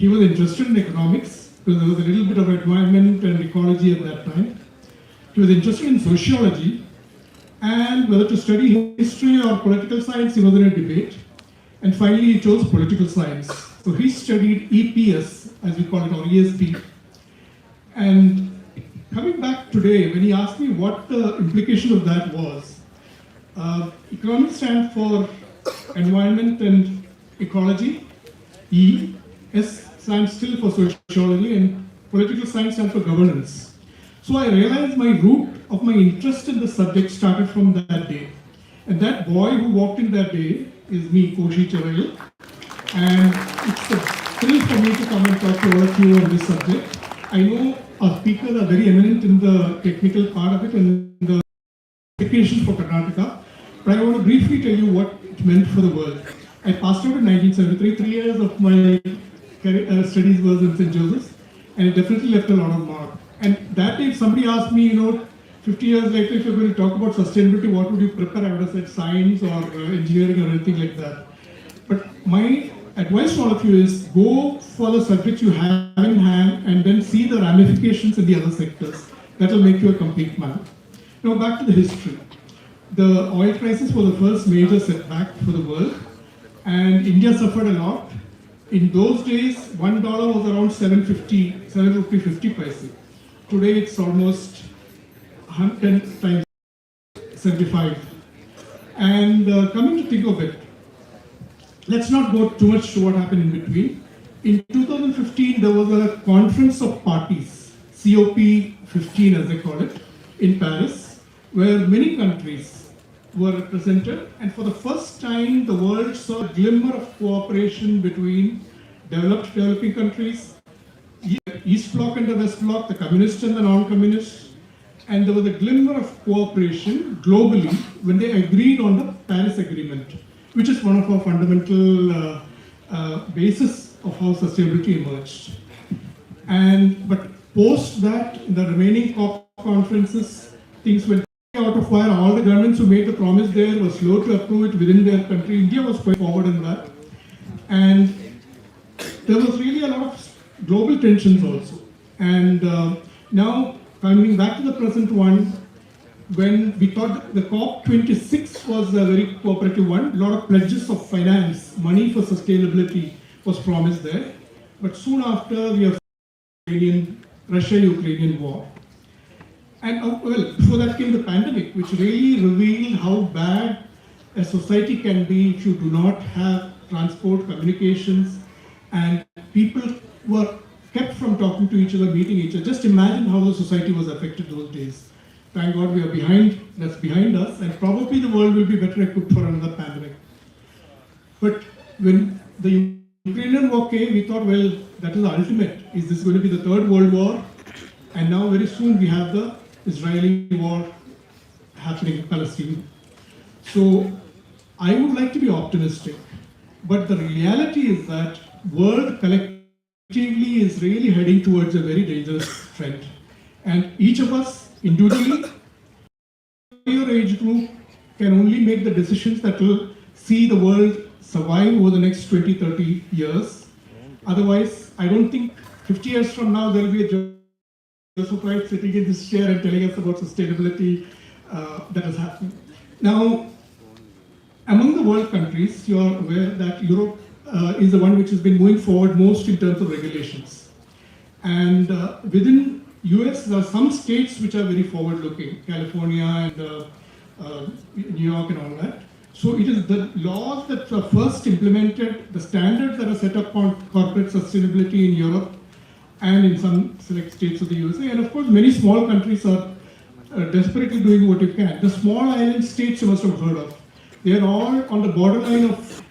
He was interested in economics, because there was a little bit of environment and ecology at that time. He was interested in sociology, and whether to study history or political science, he was in a debate. And finally, he chose political science. So he studied EPS, as we call it, or ESP. And coming back today, when he asked me what the implication of that was, economics stands for environment and ecology, E, S stands still for sociology, and political science stands for governance. So I realized my root of my interest in the subject started from that day. And that boy who walked in that day is me, Koshi Charail. And it's a thrill for me to come and talk to all of you on this subject. I know our speakers are very eminent in the technical part of it and the implications for Karnataka, but I want to briefly tell you what it meant for the world. I passed out in 1973, 3 years of my studies was in St. Joseph's, and it definitely left a lot of mark. And that day, if somebody asked me, 50 years later, if you're going to talk about sustainability, what would you prefer? I would have said science or engineering or anything like that. But my advice to all of you is go for the subject you have in hand and then see the ramifications in the other sectors. That will make you a complete man. Now back to the history. The oil crisis was the first major setback for the world, and India suffered a lot. In those days, $1 was around 7.50 paise. Today it's almost 110 times 75. And coming to think of it, let's not go too much to what happened in between. In 2015, there was a conference of parties, COP15 as they call it, in Paris, where many countries were represented, and for the first time, the world saw a glimmer of cooperation between developing countries, East Bloc and the West Bloc, the communists and the non-communists, and there was a glimmer of cooperation globally when they agreed on the Paris Agreement, which is one of our fundamental basis of how sustainability emerged. But post that, in the remaining COP conferences, things went out of wire. All the governments who made the promise there were slow to approve it within their country. India was quite forward in that. And there was really a lot of global tensions also. And now, coming back to the present one, when we thought the COP26 was a very cooperative one, a lot of pledges of finance, money for sustainability was promised there. But soon after, we have Russia-Ukrainian war. And well, before that came the pandemic, which really revealed how bad a society can be if you do not have transport, communications, and people were kept from talking to each other, meeting each other. Just imagine how the society was affected those days. Thank God we are behind, that's behind us, and probably the world will be better equipped for another pandemic. But when the Ukrainian war came, we thought, well, that is the ultimate. Is this going to be the third world war? And now very soon we have the Israeli war happening in Palestine. So I would like to be optimistic, but the reality is that world collectively is really heading towards a very dangerous trend. And each of us individually, your age group, can only make the decisions that will see the world survive over the next 20, 30 years. Otherwise, I don't think 50 years from now there will be a Joseph Wright sitting in this chair and telling us about sustainability that is happening. Now, among the world countries, you are aware that Europe is the one which has been moving forward most in terms of regulations. And within US, there are some states which are very forward-looking, California and New York and all that. So it is the laws that were first implemented, the standards that are set up on corporate sustainability in Europe and in some select states of the USA. And of course, many small countries are desperately doing what you can. The small island states you must have heard of. They are all on the borderline of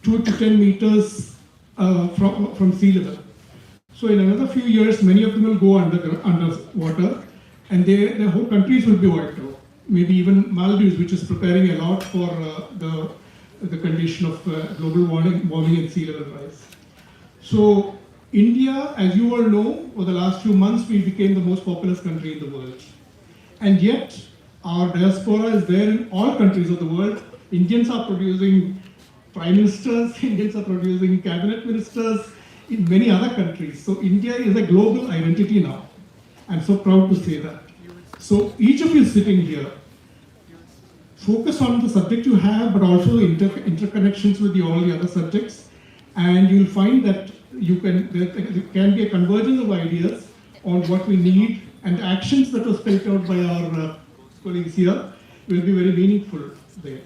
2 to 10 meters from sea level. So in another few years, many of them will go underwater, and their whole countries will be wiped out. Maybe even Maldives, which is preparing a lot for the condition of global warming and sea level rise. So India, as you all know, over the last few months, we became the most populous country in the world. And yet, our diaspora is there in all countries of the world. Indians are producing prime ministers, Indians are producing cabinet ministers in many other countries. So India is a global identity now. I'm so proud to say that. So each of you sitting here, focus on the subject you have, but also interconnections with all the other subjects, and you'll find that there can be a convergence of ideas on what we need, and actions that were spelled out by our colleagues here will be very meaningful there.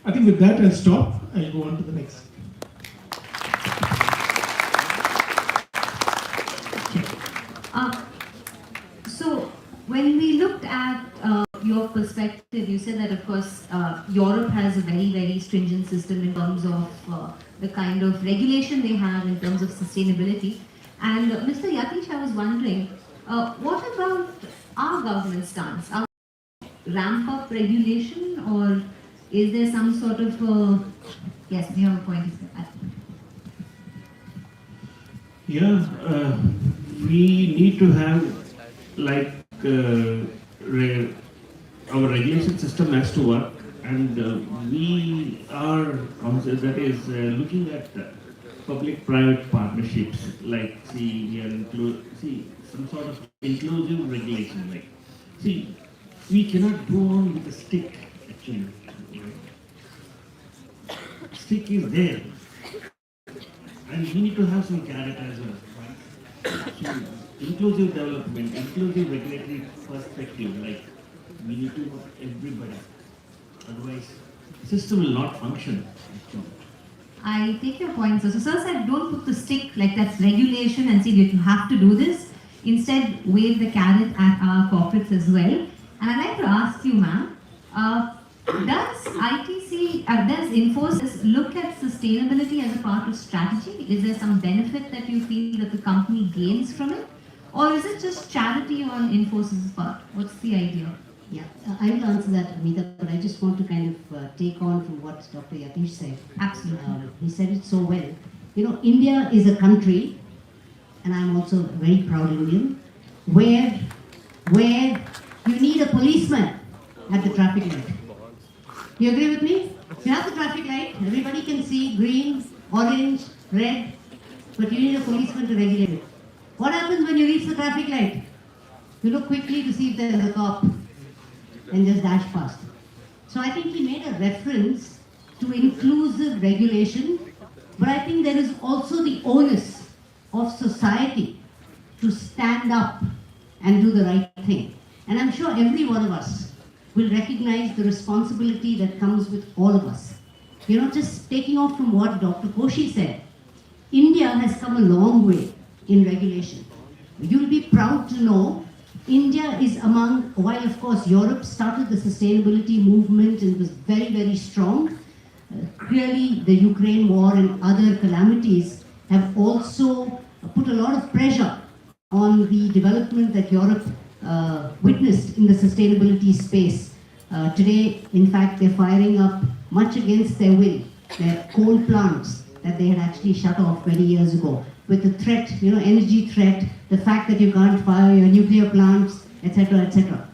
I think with that I'll stop. I'll go on to the next. So when we looked at your perspective, you said that of course Europe has a very, very stringent system in terms of the kind of regulation they have in terms of sustainability. And Mr. Yatish, I was wondering, what about our government stance? Are we ramp up regulation, or is there some sort of yes, we have a point. Yeah, we need to have like our regulation system has to work, and we are that is looking at public-private partnerships, like some sort of inclusive regulation. Like, we cannot go on with a stick. Actually, stick is there, and we need to have some carrot as well. So inclusive development, inclusive regulatory perspective, like we need to know everybody. Otherwise, system will not function. I take your point, sir. So, sir said, don't put the stick like that's regulation and say you have to do this. Instead, wave the carrot at our corporates as well. And I'd like to ask you, ma'am, does ITC, does Infosys look at sustainability as a part of strategy? Is there some benefit that you feel that the company gains from it? Or is it just charity on Infosys' part? What's the idea? Yeah, I will answer that, Amita, but I just want to kind of take on from what Dr. Yatish said. Absolutely. He said it so well. You know, India is a country, and I'm also a very proud Indian, where you need a policeman at the traffic light. You agree with me? You have the traffic light, everybody can see green, orange, red, but you need a policeman to regulate it. What happens when you reach the traffic light? You look quickly to see if there is a cop and just dash past. So I think he made a reference to inclusive regulation, but I think there is also the onus of society to stand up and do the right thing. And I'm sure every one of us will recognize the responsibility that comes with all of us. You know, just taking off from what Dr. Koshi said, India has come a long way in regulation. You'll be proud to know India is among, while of course Europe started the sustainability movement and was very, very strong, clearly the Ukraine war and other calamities have also put a lot of pressure on the development that Europe witnessed in the sustainability space. Today, in fact, they're firing up, much against their will, their coal plants that they had actually shut off 20 years ago. With the threat, you know, energy threat, the fact that you can't fire your nuclear plants, etc., etc.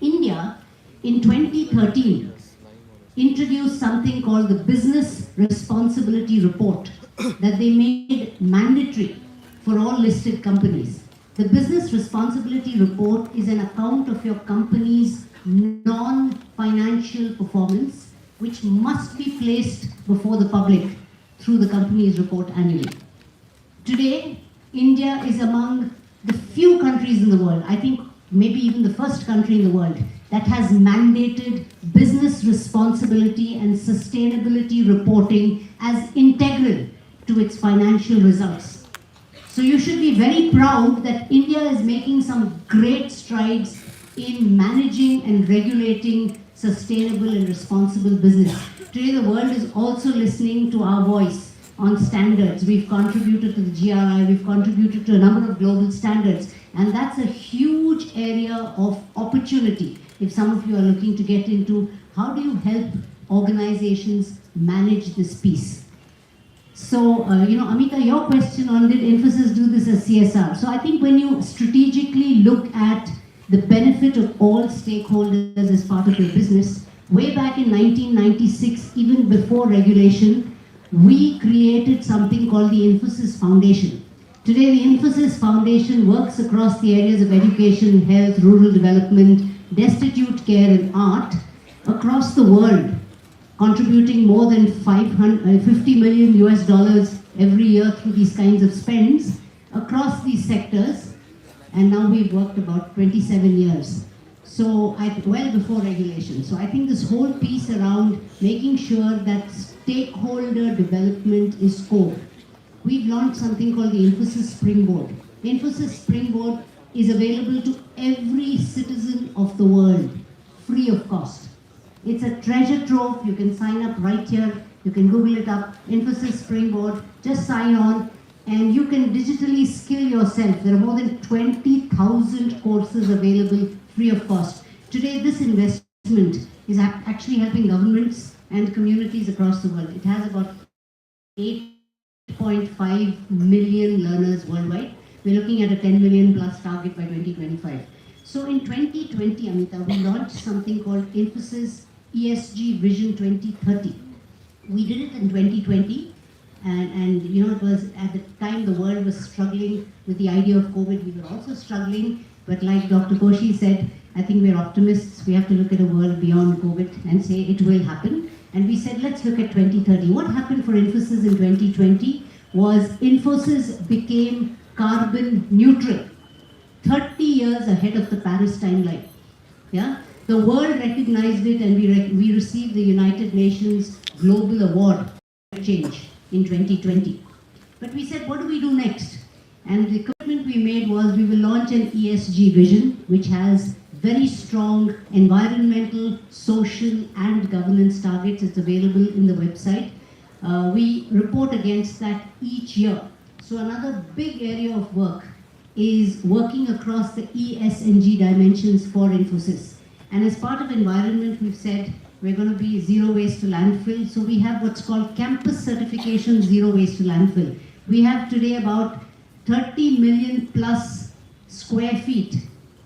India, in 2013, introduced something called the Business Responsibility Report that they made mandatory for all listed companies. The Business Responsibility Report is an account of your company's non-financial performance, which must be placed before the public through the company's report annually. Today, India is among the few countries in the world, I think maybe even the first country in the world, that has mandated business responsibility and sustainability reporting as integral to its financial results. So you should be very proud that India is making some great strides in managing and regulating sustainable and responsible business. Today the world is also listening to our voice on standards. We've contributed to the GRI, we've contributed to a number of global standards, and that's a huge area of opportunity. If some of you are looking to get into, how do you help organizations manage this piece? So, Amita, your question on did Infosys do this as CSR? So I think when you strategically look at the benefit of all stakeholders as part of your business, way back in 1996, even before regulation, we created something called the Infosys Foundation. Today, the Infosys Foundation works across the areas of education, health, rural development, destitute care and art across the world, contributing more than $50 million US every year through these kinds of spends across these sectors. And now we've worked about 27 years. So, well before regulation. So I think this whole piece around making sure that stakeholder development is core. We've launched something called the Infosys Springboard. The Infosys Springboard is available to every citizen of the world, free of cost. It's a treasure trove. You can sign up right here. You can Google it up, Infosys Springboard. Just sign on and you can digitally skill yourself. There are more than 20,000 courses available free of cost. Today, this investment is actually helping governments and communities across the world. It has about 8.5 million learners worldwide. We're looking at a 10 million plus target by 2025. So in 2020, Amita, we launched something called Infosys ESG Vision 2030. We did it in 2020, and you know, it was at the time the world was struggling with the idea of COVID. We were also struggling, but like Dr. Koshi said, I think we're optimists. We have to look at a world beyond COVID and say it will happen. And we said, let's look at 2030. What happened for Infosys in 2020 was Infosys became carbon neutral 30 years ahead of the Paris timeline. Yeah, the world recognized it, and we received the United Nations Global Award for Change in 2020. But we said, what do we do next? And the commitment we made was we will launch an ESG vision, which has very strong environmental, social, and governance targets. It's available in the website. We report against that each year. So another big area of work is working across the ESG dimensions for Infosys. And as part of environment, we've said we're going to be zero waste to landfill. So we have what's called campus certification zero waste to landfill. We have today about 30 million plus square feet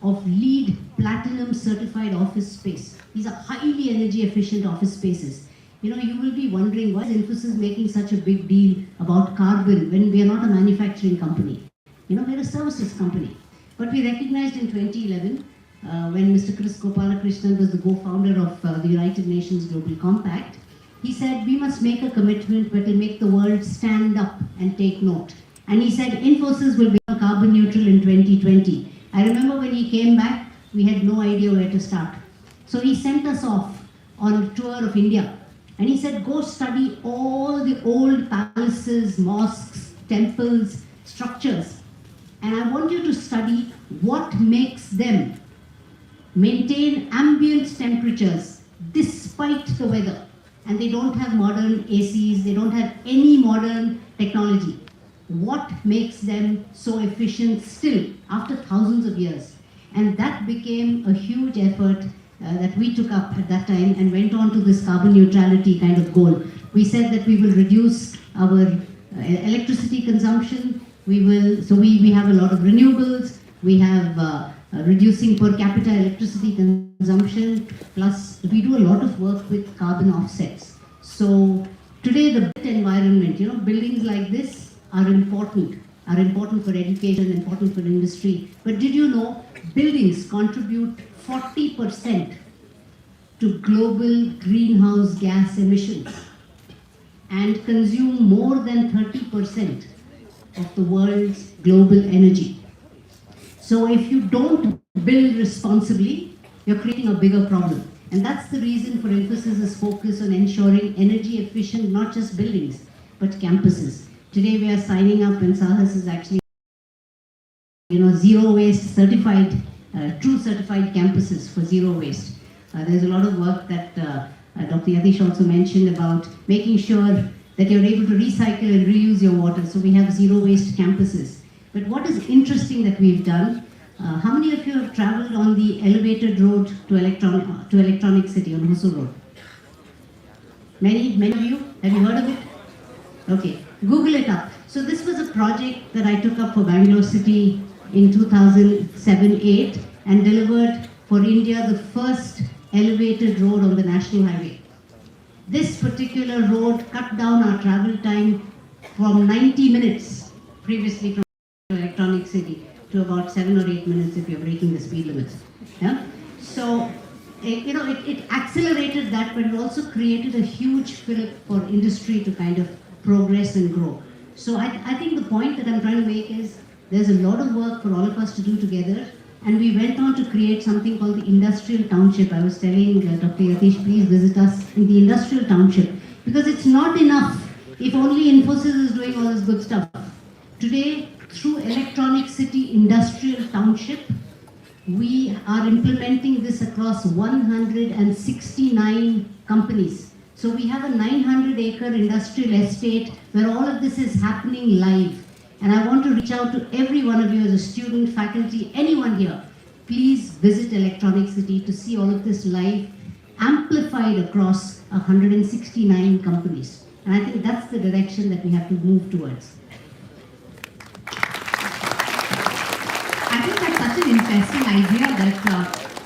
of LEED Platinum certified office space. These are highly energy efficient office spaces. You know, you will be wondering, why is Infosys making such a big deal about carbon when we are not a manufacturing company? You know, we're a services company. But we recognized in 2011, when Mr. Chris Gopalakrishnan was the co-founder of the United Nations Global Compact, he said, we must make a commitment that will make the world stand up and take note. And he said, Infosys will become carbon neutral in 2020. I remember when he came back, we had no idea where to start. So he sent us off on a tour of India. And he said, go study all the old palaces, mosques, temples, structures. And I want you to study what makes them maintain ambient temperatures despite the weather. And they don't have modern ACs, they don't have any modern technology. What makes them so efficient still after thousands of years? And that became a huge effort that we took up at that time and went on to this carbon neutrality kind of goal. We said that we will reduce our electricity consumption. We have a lot of renewables. We have reducing per capita electricity consumption. Plus, we do a lot of work with carbon offsets. So today, the built environment, you know, buildings like this are important for education, important for industry. But did you know buildings contribute 40% to global greenhouse gas emissions and consume more than 30% of the world's global energy? So if you don't build responsibly, you're creating a bigger problem. And that's the reason for Infosys' focus on ensuring energy efficient, not just buildings, but campuses. Today we are signing up, and Sahas is actually, zero waste certified, true certified campuses for zero waste. There's a lot of work that Dr. Yatish also mentioned about making sure that you're able to recycle and reuse your water. So we have zero waste campuses. But what is interesting that we've done, how many of you have traveled on the elevated road to Electronic City on Hosur Road? Many of you? Have you heard of it? Okay, Google it up. So this was a project that I took up for Bangalore City in 2007-8 and delivered for India the first elevated road on the national highway. This particular road cut down our travel time from 90 minutes previously from Electronic City to about 7 or 8 minutes if you're breaking the speed limits. Yeah? So, it accelerated that, but it also created a huge fillip for industry to kind of progress and grow. So I think the point that I'm trying to make is there's a lot of work for all of us to do together, and we went on to create something called the Industrial Township. I was telling Dr. Yatish, please visit us in the Industrial Township, because it's not enough if only Infosys is doing all this good stuff. Today, through Electronic City Industrial Township, we are implementing this across 169 companies. So we have a 900-acre industrial estate where all of this is happening live. And I want to reach out to every one of you as a student, faculty, anyone here. Please visit Electronic City to see all of this live, amplified across 169 companies. And I think that's the direction that we have to move towards. I think that's such an interesting idea that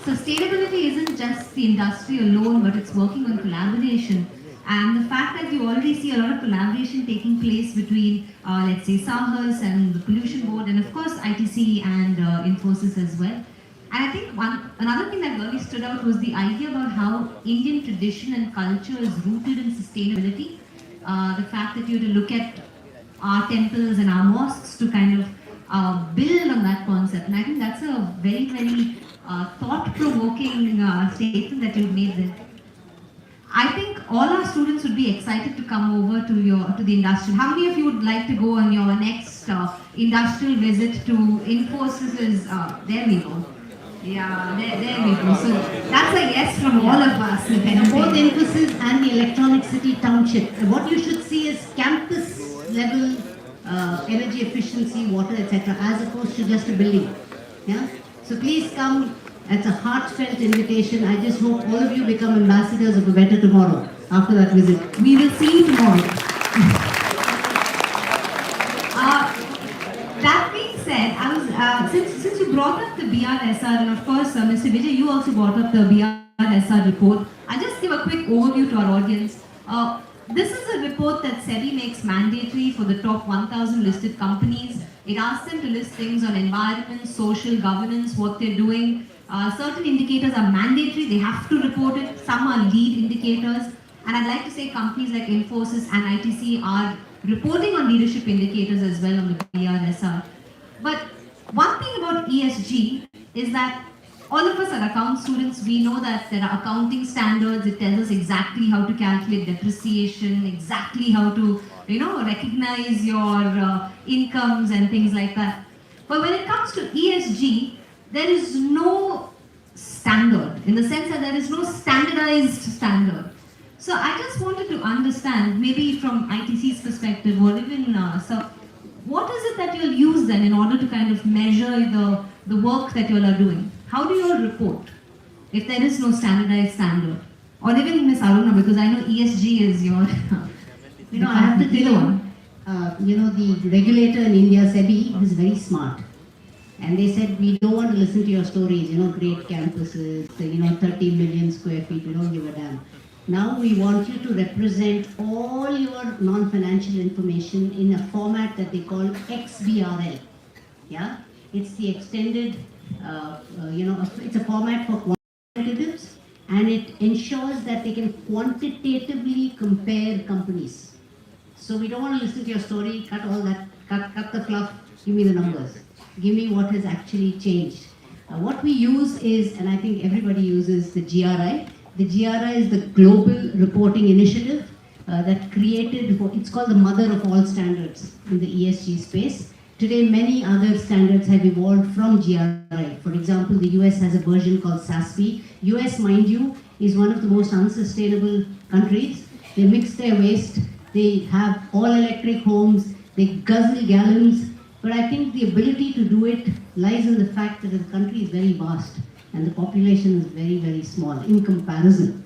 sustainability isn't just the industry alone, but it's working on collaboration. And the fact that you already see a lot of collaboration taking place between, let's say, Sahas and the Pollution Board, and of course ITC and Infosys as well. And I think another thing that really stood out was the idea about how Indian tradition and culture is rooted in sustainability. The fact that you have to look at our temples and our mosques to kind of build on that concept. And I think that's a very, very thought-provoking statement that you've made there. I think all our students would be excited to come over to the industrial. How many of you would like to go on your next industrial visit to Infosys? There we go. Yeah, there we go. So that's a yes from all of us. Both Infosys and the Electronic City Township. What you should see is campus level energy efficiency, water, etc., as opposed to just a building. Yeah. So please come. It's a heartfelt invitation. I just hope all of you become ambassadors of a better tomorrow after that visit. We will see you tomorrow. That being said, I was since you brought up the BRSR, and of course, Mr. Vijay, you also brought up the BRSR report. I'll just give a quick overview to our audience. This is a report that SEBI makes mandatory for the top 1,000 listed companies. It asks them to list things on environment, social governance, what they're doing. Certain indicators are mandatory, they have to report it. Some are lead indicators. And I'd like to say companies like Infosys and ITC are reporting on leadership indicators as well on the BRSR. But one thing about ESG is that all of us are account students. We know that there are accounting standards. It tells us exactly how to calculate depreciation, exactly how to, recognize your incomes and things like that. But when it comes to ESG, there is no standard, in the sense that there is no standardized standard. So I just wanted to understand, maybe from ITC's perspective, or even what is it that you'll use then in order to kind of measure the work that you all are doing? How do you all report if there is no standardized standard? Or even Ms. Aruna, because I know ESG is your... I have to tell you, the regulator in India, SEBI, is very smart. And they said, we don't want to listen to your stories, great campuses, 30 million square feet, we don't give a damn. Now we want you to represent all your non-financial information in a format that they call XBRL. Yeah, it's the extended, it's a format for quantitatives, and it ensures that they can quantitatively compare companies. So we don't want to listen to your story, cut all that, cut the fluff, give me the numbers. Give me what has actually changed. What we use is, and I think everybody uses the GRI. The GRI is the Global Reporting Initiative that created, it's called the mother of all standards in the ESG space. Today, many other standards have evolved from GRI. For example, the US has a version called SASB. US, mind you, is one of the most unsustainable countries. They mix their waste, they have all electric homes, they guzzle gallons. But I think the ability to do it lies in the fact that the country is very vast and the population is very, very small in comparison.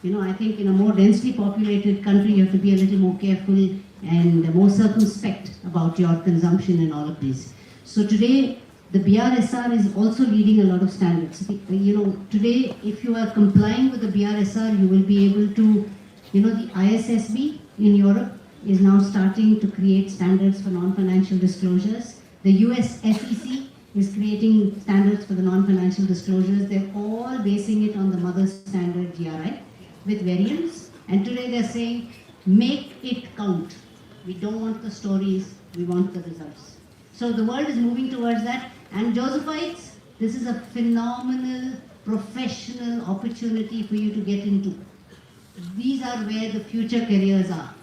I think in a more densely populated country, you have to be a little more careful and more circumspect about your consumption and all of these. So today, the BRSR is also leading a lot of standards. Today, if you are complying with the BRSR, you will be able to, the ISSB in Europe is now starting to create standards for non-financial disclosures. The US SEC is creating standards for the non-financial disclosures. They're all basing it on the mother standard GRI with variants. And today they're saying, make it count. We don't want the stories, we want the results. So the world is moving towards that. And Josephites, this is a phenomenal professional opportunity for you to get into. These are where the future careers are.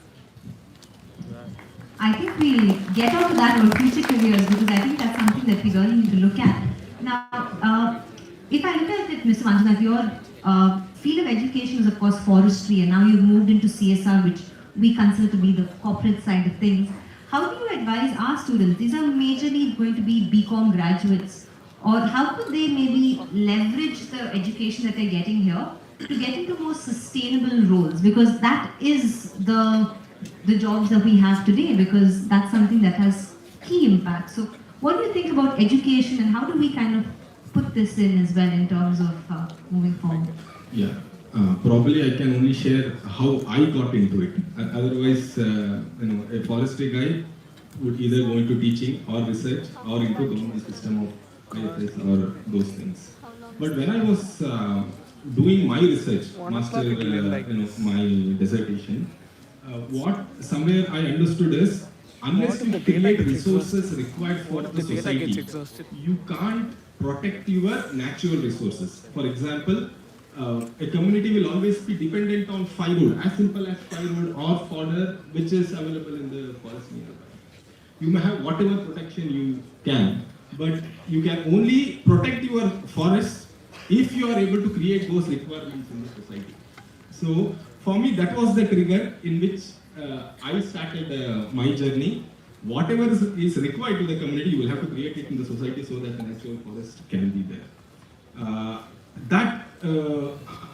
I think we'll get on to that on future careers, because I think that's something that we really need to look at. Now, if I look at it, Mr. Manjunath, your field of education is of course forestry, and now you've moved into CSR, which we consider to be the corporate side of things. How do you advise our students? These are majorly going to be BCom graduates, or how could they maybe leverage the education that they're getting here to get into more sustainable roles? Because that is the jobs that we have today, because that's something that has key impact. So what do you think about education, and how do we kind of put this in as well in terms of moving forward? Yeah, probably I can only share how I got into it. Otherwise, a forestry guy would either go into teaching or research or into government system of IFS or those things. But when I was doing my research, my dissertation, what somewhere I understood is unless you create resources required for the society, you can't protect your natural resources. For example, a community will always be dependent on firewood, as simple as firewood or fodder, which is available in the forest nearby. You may have whatever protection you can, but you can only protect your forest if you are able to create those requirements in the society. So for me, that was the trigger in which I started my journey. Whatever is required to the community, you will have to create it in the society so that the natural forest can be there.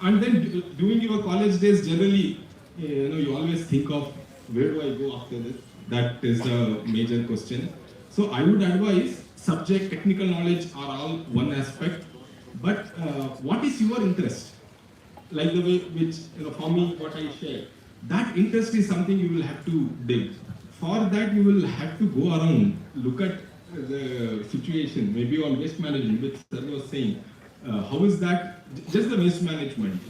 And then during your college days, generally, you always think of where do I go after this? That is a major question. So I would advise subject, technical knowledge are all one aspect, but what is your interest? Like the way which, for me, what I share, that interest is something you will have to dig. For that, you will have to go around, look at the situation, maybe on waste management, which Sir was saying. How is that, just the waste management,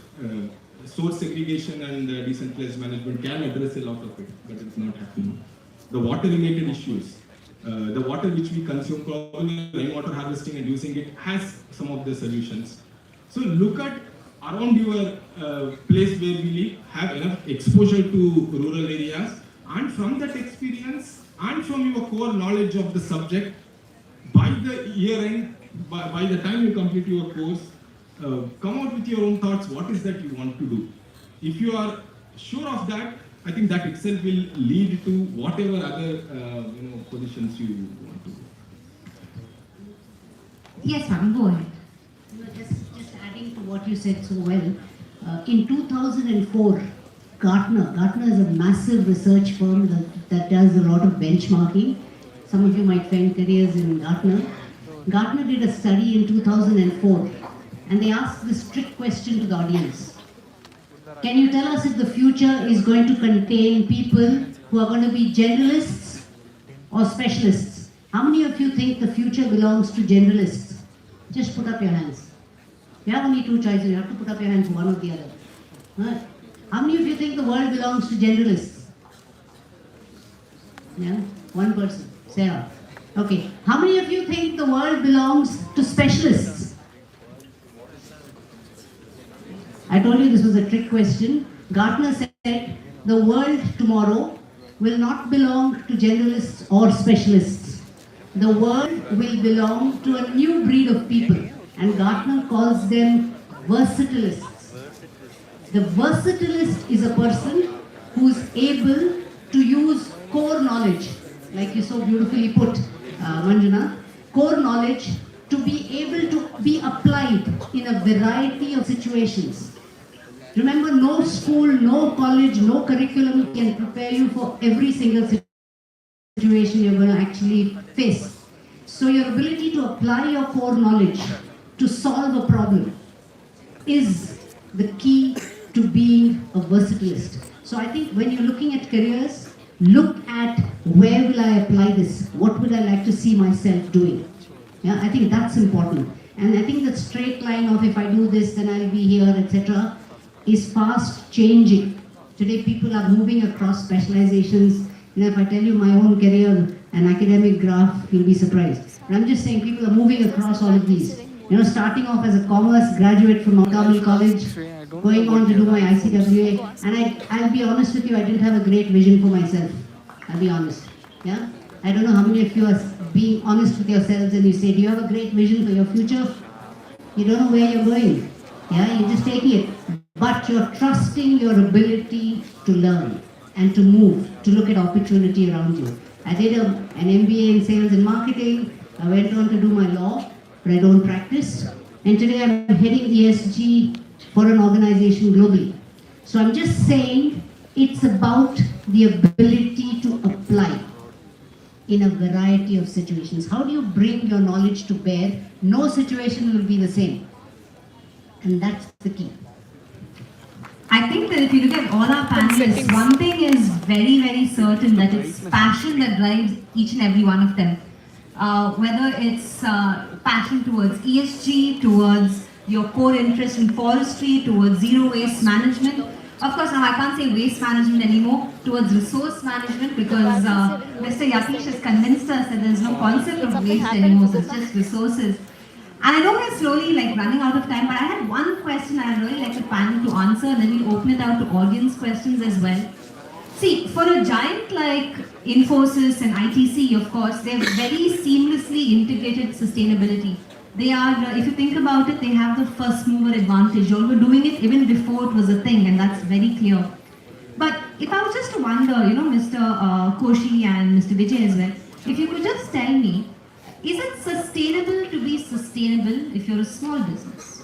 source segregation and decentralized management can address a lot of it, but it's not happening. The water related issues, the water which we consume, probably rainwater harvesting and using it has some of the solutions. So look at around your place where we live, have enough exposure to rural areas, and from that experience and from your core knowledge of the subject, by the year end, by the time you complete your course, come out with your own thoughts, what is that you want to do. If you are sure of that, I think that itself will lead to whatever other positions you want to do. Yes, ma'am, go ahead. Just adding to what you said so well, in 2004, Gartner is a massive research firm that does a lot of benchmarking. Some of you might find careers in Gartner. Gartner did a study in 2004 and they asked this trick question to the audience. Can you tell us if the future is going to contain people who are going to be generalists or specialists? How many of you think the future belongs to generalists? Just put up your hands. You have only two choices, you have to put up your hands, one or the other. Right. How many of you think the world belongs to generalists? Yeah, one person, Sarah. Okay, how many of you think the world belongs to specialists? I told you this was a trick question. Gartner said the world tomorrow will not belong to generalists or specialists. The world will belong to a new breed of people, and Gartner calls them versatilists. The versatilist is a person who is able to use core knowledge, like you so beautifully put, Manjuna, core knowledge to be able to be applied in a variety of situations. Remember, no school, no college, no curriculum can prepare you for every single situation you're going to actually face. So your ability to apply your core knowledge to solve a problem is the key to being a versatilist. So I think when you're looking at careers, look at where will I apply this? What would I like to see myself doing? Yeah, I think that's important. And I think the straight line of if I do this, then I'll be here, etc. is fast changing. Today people are moving across specializations. If I tell you my own career, an academic graph, you'll be surprised. But I'm just saying people are moving across all of these. Starting off as a commerce graduate from Montgomery College, going on to do my ICWA, and I'll be honest with you, I didn't have a great vision for myself. I'll be honest. Yeah? I don't know how many of you are being honest with yourselves and you say, do you have a great vision for your future? You don't know where you're going. Yeah, you're just taking it. But you're trusting your ability to learn and to move, to look at opportunity around you. I did an MBA in sales and marketing. I went on to do my law, but I don't practice. And today I'm heading ESG for an organization globally. So I'm just saying it's about the ability to apply in a variety of situations. How do you bring your knowledge to bear? No situation will be the same. And that's the key. I think that if you look at all our panelists, one thing is very, very certain, that it's passion that drives each and every one of them. Whether it's passion towards ESG, towards your core interest in forestry, towards zero waste management, Of course, now I can't say waste management anymore, towards resource management, because Mr. Yatish has convinced us that there is no concept of waste anymore, so it's just resources. And I know we're slowly running out of time, but I had one question I'd really like the panel to answer, and then we'll open it out to audience questions as well. See, for a giant like Infosys and ITC, of course, they're very seamlessly integrated sustainability. They are, if you think about it, they have the first mover advantage. You all were doing it even before it was a thing, and that's very clear. But if I was just to wonder, Mr. Koshi and Mr. Vijay as well, if you could just tell me, is it sustainable to be sustainable if you're a small business?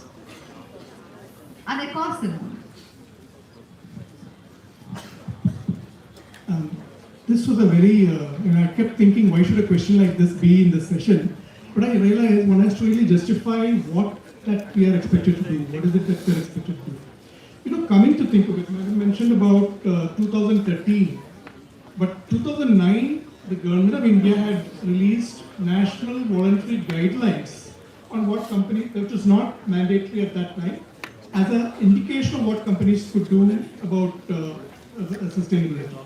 Are there costs involved? This was a very, I kept thinking, why should a question like this be in this session? But I realized one has to really justify what that we are expected to do. What is it that we are expected to do? Coming to think of it, I mentioned about 2013, but 2009, the government of India had released national voluntary guidelines on what companies, which was not mandatory at that time, as an indication of what companies could do about sustainability.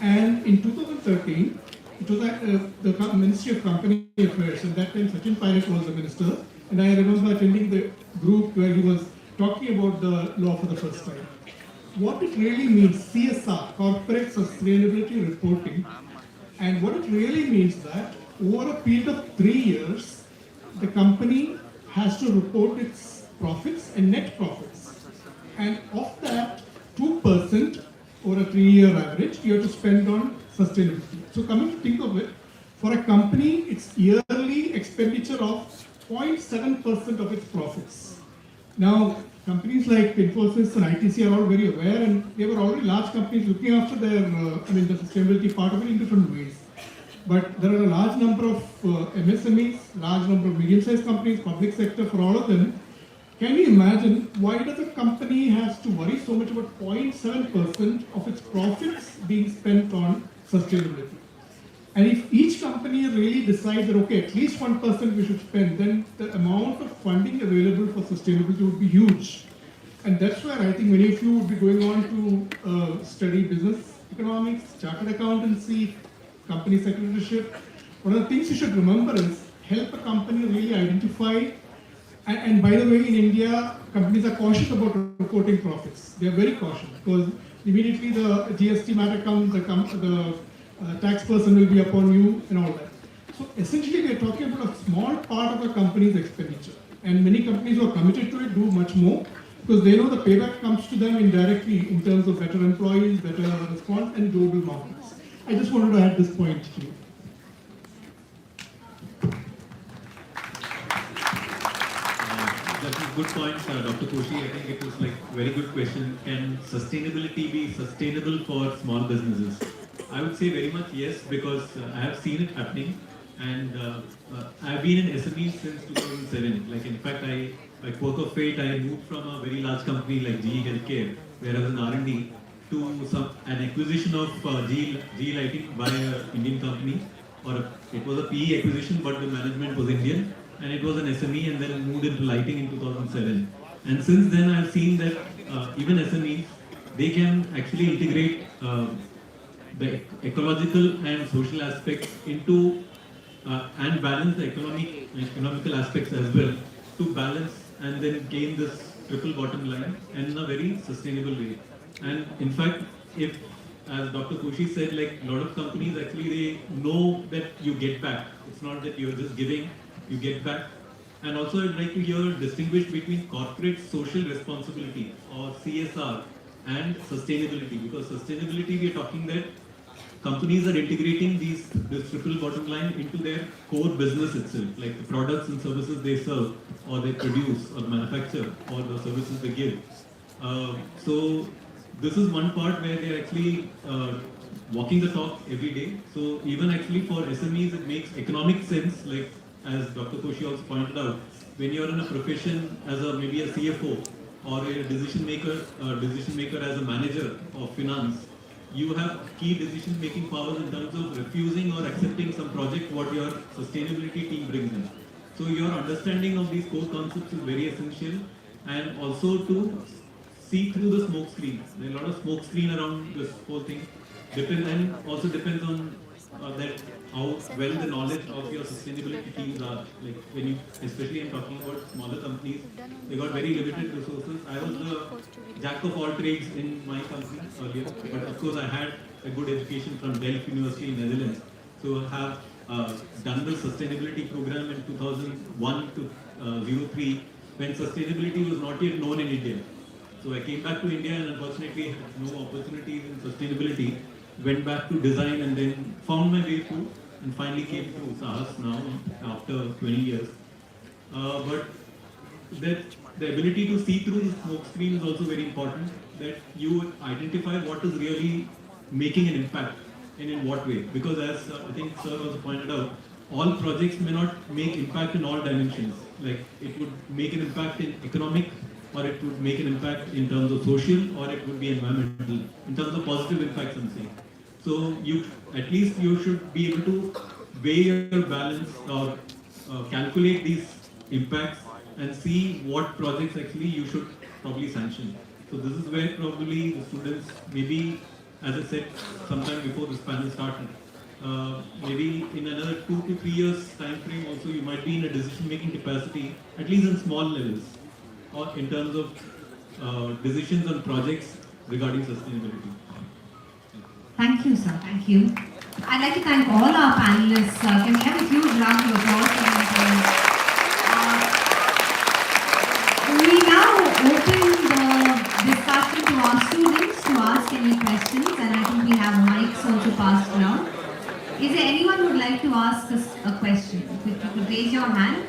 And in 2013, it was at the Ministry of Company Affairs, and that time Sachin Pilot was the minister, and I remember attending the group where he was talking about the law for the first time. What it really means, CSR, Corporate Sustainability Reporting, and what it really means that over a period of 3 years, the company has to report its profits and net profits. And of that, 2% over a 3-year average, you have to spend on sustainability. So coming to think of it, for a company, it's yearly expenditure of 0.7% of its profits. Now, companies like Infosys and ITC are all very aware, and they were already large companies looking after their, the sustainability part of it in different ways. But there are a large number of MSMEs, large number of medium-sized companies, public sector, for all of them. Can you imagine why does a company has to worry so much about 0.7% of its profits being spent on sustainability? And if each company really decides that, okay, at least 1% we should spend, then the amount of funding available for sustainability would be huge. And that's where I think many of you would be going on to study business economics, chartered accountancy, company secretaryship. One of the things you should remember is help a company really identify. And by the way, in India, companies are cautious about reporting profits. They are very cautious because immediately the GST matter comes, the tax person will be upon you and all that. So essentially, we are talking about a small part of a company's expenditure. And many companies who are committed to it do much more because they know the payback comes to them indirectly in terms of better employees, better response, and global markets. I just wanted to add this point to you. That's a good point, Dr. Koshi. I think it was very good question. Can sustainability be sustainable for small businesses? I would say very much yes, because I have seen it happening, and I have been in SME since 2007. In fact, by quirk of fate, I moved from a very large company like GE Healthcare, where I was in R&D, to an acquisition of GE Lighting by an Indian company, it was a PE acquisition, but the management was Indian. And it was an SME, and then it moved into lighting in 2007. And since then, I've seen that even SMEs, they can actually integrate the ecological and social aspects into and balance the economical aspects as well to balance and then gain this triple bottom line and in a very sustainable way. And in fact, if, as Dr. Koshi said, a lot of companies actually they know that you get back. It's not that you're just giving. You get back. And also I'd like to hear distinguish between corporate social responsibility or CSR and sustainability, because sustainability we are talking that companies are integrating this triple bottom line into their core business itself, like the products and services they serve or they produce or manufacture or the services they give. So this is one part where they're actually walking the talk every day. So even actually for SMEs it makes economic sense, as Dr. Koshi also pointed out, when you're in a profession as maybe a CFO or a decision maker as a manager of finance, you have key decision making powers in terms of refusing or accepting some project what your sustainability team brings in. So your understanding of these core concepts is very essential, and also to see through the smoke screen. There are a lot of smoke screen around this whole thing. And also depends on that how well the knowledge of your sustainability teams are. Like when you, especially I'm talking about smaller companies, they got very limited resources. I was the jack of all trades in my company earlier, but of course I had a good education from Delft University in Netherlands. So I have done the sustainability program in 2001 to 03 when sustainability was not yet known in India. So I came back to India and unfortunately had no opportunities in sustainability. Went back to design and then found my way through and finally came to SAHAS now after 20 years. But that the ability to see through the smoke screen is also very important, that you identify what is really making an impact and in what way. Because as I think Sir also pointed out, all projects may not make impact in all dimensions. Like it would make an impact in economic, or it would make an impact in terms of social, or it would be environmental, in terms of positive impacts I'm saying. So you, at least you should be able to weigh your balance or calculate these impacts and see what projects actually you should probably sanction. So this is where probably the students, maybe as I said sometime before this panel started, maybe in another 2 to 3 years time frame also you might be in a decision making capacity, at least in small levels, or in terms of decisions on projects regarding sustainability. Thank you, sir. Thank you. I'd like to thank all our panelists. Can we have a huge round of applause for them? We now open the discussion to our students to ask any questions, and I think we have mics also passed now. Is there anyone who would like to ask us a question? If you could raise your hand.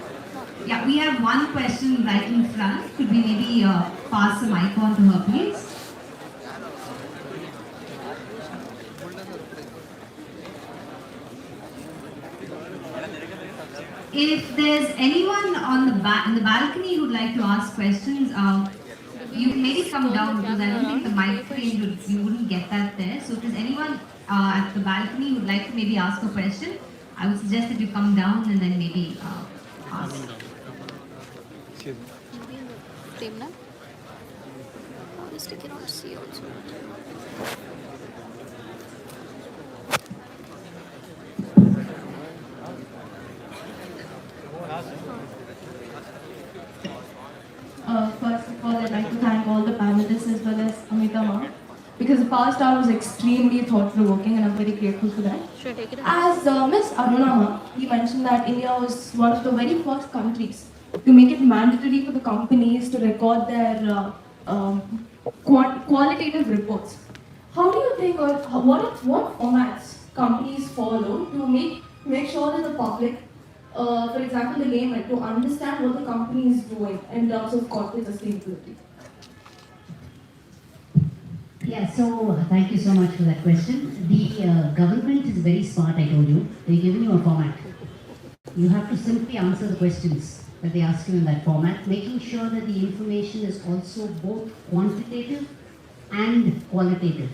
Yeah, we have one question right in front. Could we maybe pass the mic on to her, please? If there's anyone on the in the balcony who would like to ask questions, you can maybe come down because I don't think the mic frame you wouldn't get that there. So if there's anyone at the balcony who would like to maybe ask a question, I would suggest that you come down and then maybe ask. Honestly, cannot see also. First of all, I'd like to thank all the panelists as well as Amita ma'am, because the past hour was extremely thought-provoking and I'm very grateful for that. Should I take it? As Ms. Aruna ma'am, you mentioned that India was one of the very first countries to make it mandatory for the companies to record their qualitative reports. How do you think, or what formats companies follow to make sure that the public, for example, the layman, to understand what the company is doing in terms of corporate sustainability? Yeah, so thank you so much for that question. The government is very smart, I told you. They're giving you a format. You have to simply answer the questions that they ask you in that format, making sure that the information is also both quantitative and qualitative.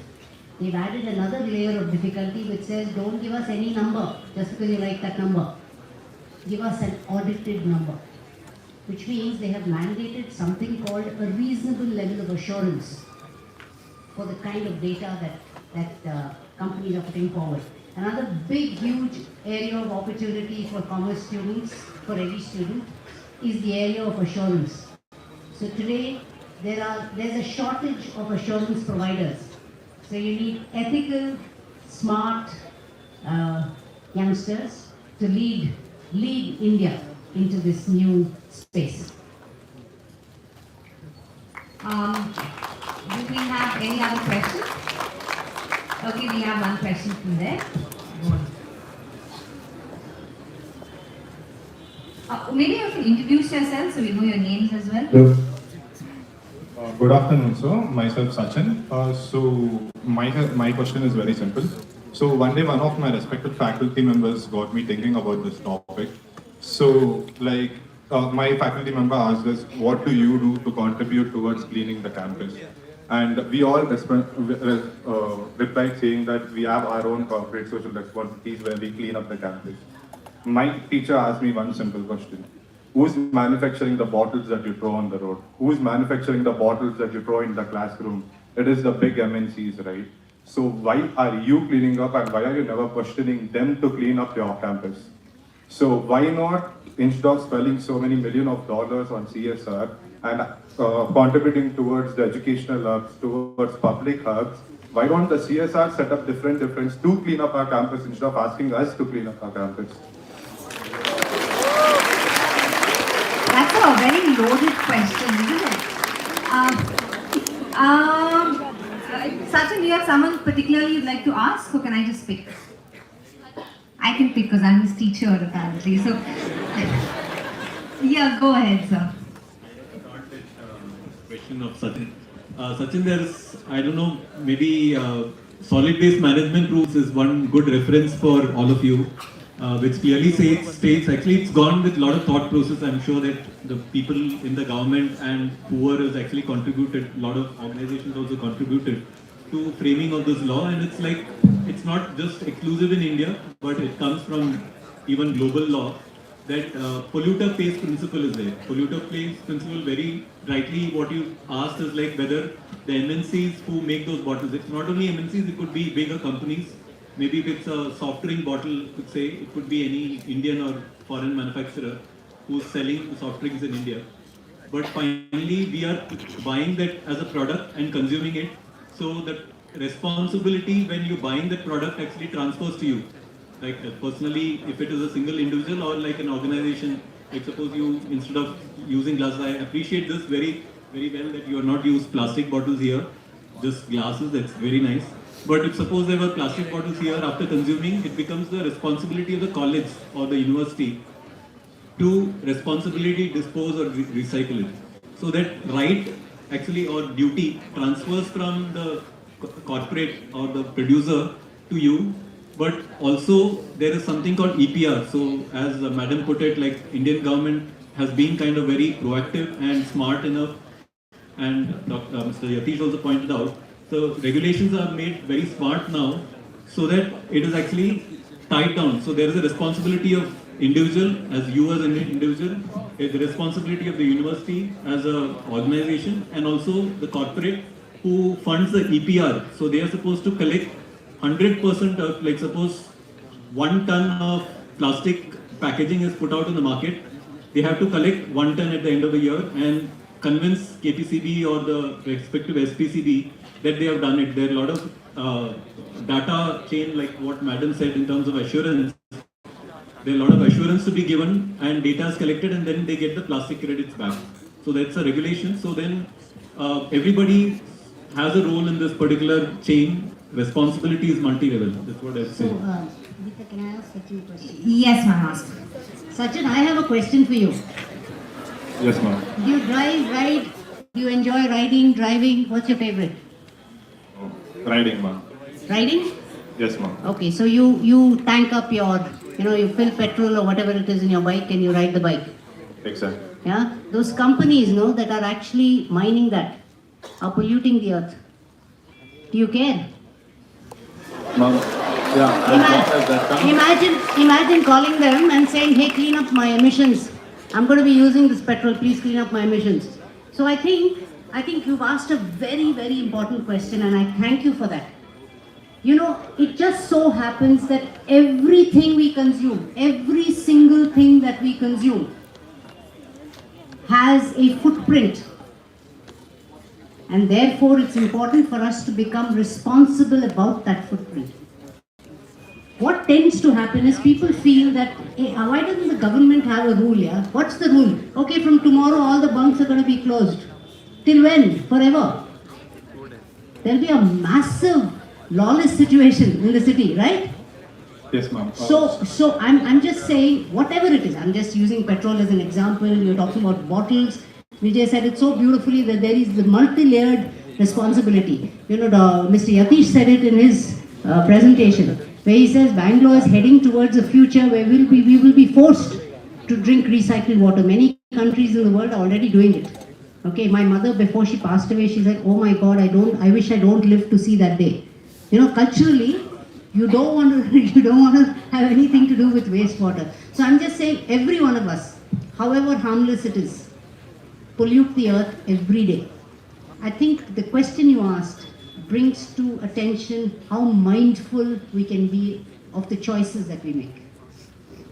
They've added another layer of difficulty which says, don't give us any number just because you like that number. Give us an audited number, which means they have mandated something called a reasonable level of assurance for the kind of data that companies are putting forward. Another big, huge area of opportunity for commerce students, for every student, is the area of assurance. So today, there's a shortage of assurance providers. So you need ethical, smart youngsters to lead India into this new space. Do we have any other questions? Okay, we have one question from there. Maybe you can introduce yourself so we know your names as well. Hello. Good afternoon, sir. Myself Sachin. So my question is very simple. So one day, one of my respected faculty members got me thinking about this topic. So my faculty member asked us, what do you do to contribute towards cleaning the campus? And we all replied saying that we have our own corporate social responsibilities where we clean up the campus. My teacher asked me one simple question. Who's manufacturing the bottles that you throw on the road? Who's manufacturing the bottles that you throw in the classroom? It is the big MNCs, right? So why are you cleaning up and why are you never questioning them to clean up your campus? So why not, instead of spending so many millions of dollars on CSR and contributing towards the educational hubs, towards public hubs, why don't the CSR set up different to clean up our campus instead of asking us to clean up our campus? That's a very loaded question, isn't it? Sachin, do you have someone particularly you'd like to ask, or can I just pick? I can pick because I'm his teacher apparently. So, yeah, go ahead, sir. Question of Sachin. Sachin, there's, I don't know, maybe solid-based management rules is one good reference for all of you, which clearly states, actually it's gone with a lot of thought process. I'm sure that the people in the government and whoever has actually contributed, a lot of organizations also contributed to framing of this law, and it's like, it's not just exclusive in India, but it comes from even global law, that polluter pays principle is there. Polluter pays principle, very rightly what you asked is like whether the MNCs who make those bottles, it's not only MNCs, it could be bigger companies. Maybe if it's a soft drink bottle, could say it could be any Indian or foreign manufacturer who's selling soft drinks in India. But finally, we are buying that as a product and consuming it. So that responsibility when you're buying that product actually transfers to you. Like personally, if it is a single individual or like an organization, like suppose you, instead of using glass, I appreciate this very, very well that you are not used plastic bottles here, just glasses, that's very nice. But if suppose there were plastic bottles here, after consuming, it becomes the responsibility of the college or the university to responsibly dispose or recycle it. So that right actually or duty transfers from the corporate or the producer to you, but also there is something called EPR. So as Madam put it, like Indian government has been kind of very proactive and smart enough, and Mr. Yatish also pointed out, so regulations are made very smart now so that it is actually tied down. So there is a responsibility of individual, as you as an individual, the responsibility of the university as an organization, and also the corporate who funds the EPR. So they are supposed to collect 100% of, like suppose 1 ton of plastic packaging is put out in the market, they have to collect 1 ton at the end of the year and convince KPCB or the respective SPCB that they have done it. There are a lot of data chain, like what Madam said in terms of assurance. There are a lot of assurance to be given and data is collected and then they get the plastic credits back. So that's a regulation. So then everybody has a role in this particular chain. Responsibility is multi-level. That's what I'd say. So, Geeta, can I ask Sachin a question? Yes, ma'am, ask. Sachin, I have a question for you. Yes, ma'am. Do you ride? Do you enjoy riding, driving? What's your favorite? Riding, ma'am. Riding? Yes, ma'am. Okay, so you tank up your, you fill petrol or whatever it is in your bike and you ride the bike. Exactly. Yeah, those companies, that are actually mining that are polluting the earth. Do you care? Ma'am, yeah. Imagine calling them and saying, hey, clean up my emissions. I'm going to be using this petrol, please clean up my emissions. So I think you've asked a very, very important question and I thank you for that. It just so happens that everything we consume, every single thing that we consume has a footprint. And therefore, it's important for us to become responsible about that footprint. What tends to happen is people feel that, hey, why doesn't the government have a rule, yeah? What's the rule? Okay, from tomorrow all the bunks are going to be closed. Till when? Forever. There'll be a massive lawless situation in the city, right? Yes, ma'am. So I'm just saying, whatever it is, I'm just using petrol as an example, you're talking about bottles. Vijay said it so beautifully that there is the multi-layered responsibility. Mr. Yatish said it in his presentation, where he says Bangalore is heading towards a future where we will be forced to drink recycled water. Many countries in the world are already doing it. Okay, my mother, before she passed away, she said, oh my God, I wish I don't live to see that day. Culturally, you don't want to have anything to do with wastewater. So I'm just saying, every one of us, however harmless it is, pollute the earth every day. I think the question you asked brings to attention how mindful we can be of the choices that we make.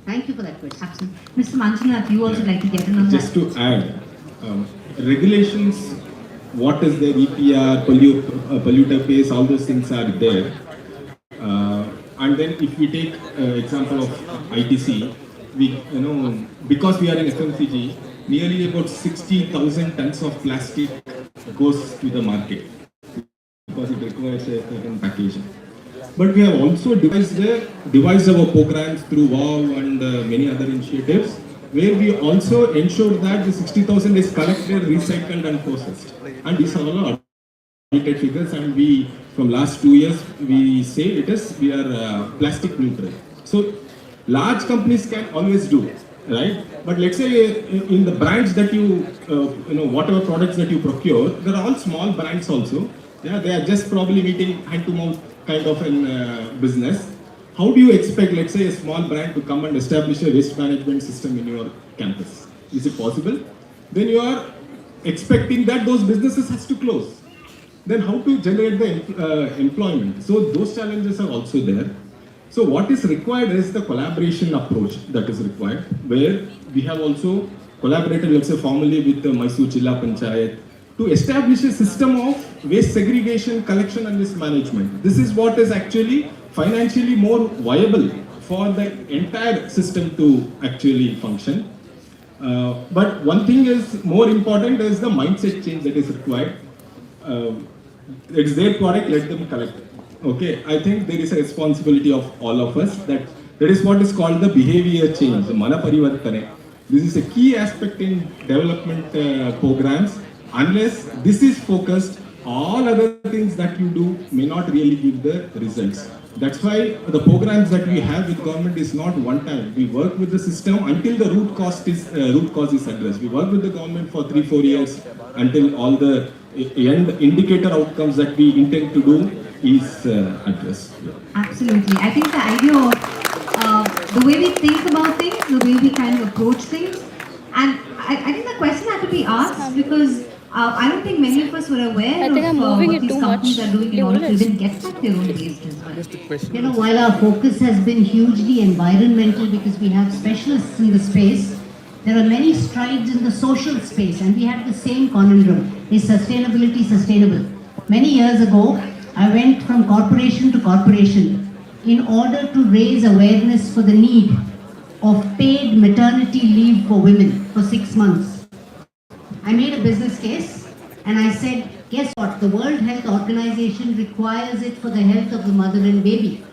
Thank you for that question. Absolutely. Mr. Manjunath, you also like to get in on Just that. to add, regulations, what is their EPR, polluter pays, all those things are there. And then if we take example of ITC, because we are in FMCG, nearly about 60,000 tons of plastic goes to the market because it requires a certain packaging. But we have also devised our programs through WOW and many other initiatives, where we also ensure that the 60,000 is collected, recycled and processed. And these are all audited figures, and we, from last 2 years, we say we are plastic neutral. So large companies can always do, right? But let's say in the brands that you, whatever products that you procure, there are all small brands also. Yeah, they are just probably meeting hand-to-mouth kind of a business. How do you expect, let's say, a small brand to come and establish a waste management system in your campus? Is it possible? Then you are expecting that those businesses has to close. Then how to generate the employment? So those challenges are also there. So what is required is the collaboration approach that is required, where we have also collaborated, let's say, formally with the Mysore Jilla Panchayat to establish a system of waste segregation, collection and waste management. This is what is actually financially more viable for the entire system to actually function. But one thing is more important is the mindset change that is required. It's their product, let them collect it. Okay, I think there is a responsibility of all of us that is what is called the behavior change, mana parivartane. This is a key aspect in development programs. Unless this is focused, all other things that you do may not really give the results. That's why the programs that we have with government is not one time. We work with the system until the root cause is addressed. We work with the government for 3-4 years until all the end indicator outcomes that we intend to do is addressed. Absolutely. I think the idea of the way we think about things, the way we kind of approach things, and I think the question had to be asked because I don't think many of us were aware I think I'm of moving what it these too companies much. are doing in order to even get back their own waste as well. Just a question. You know, while our focus has been hugely environmental because we have specialists in the space, there are many strides in the social space, and we have the same conundrum. Is sustainability sustainable? Many years ago, I went from corporation to corporation in order to raise awareness for the need of paid maternity leave for women for 6 months. I made a business case and I said, guess what? The World Health Organization requires it for the health of the mother and baby.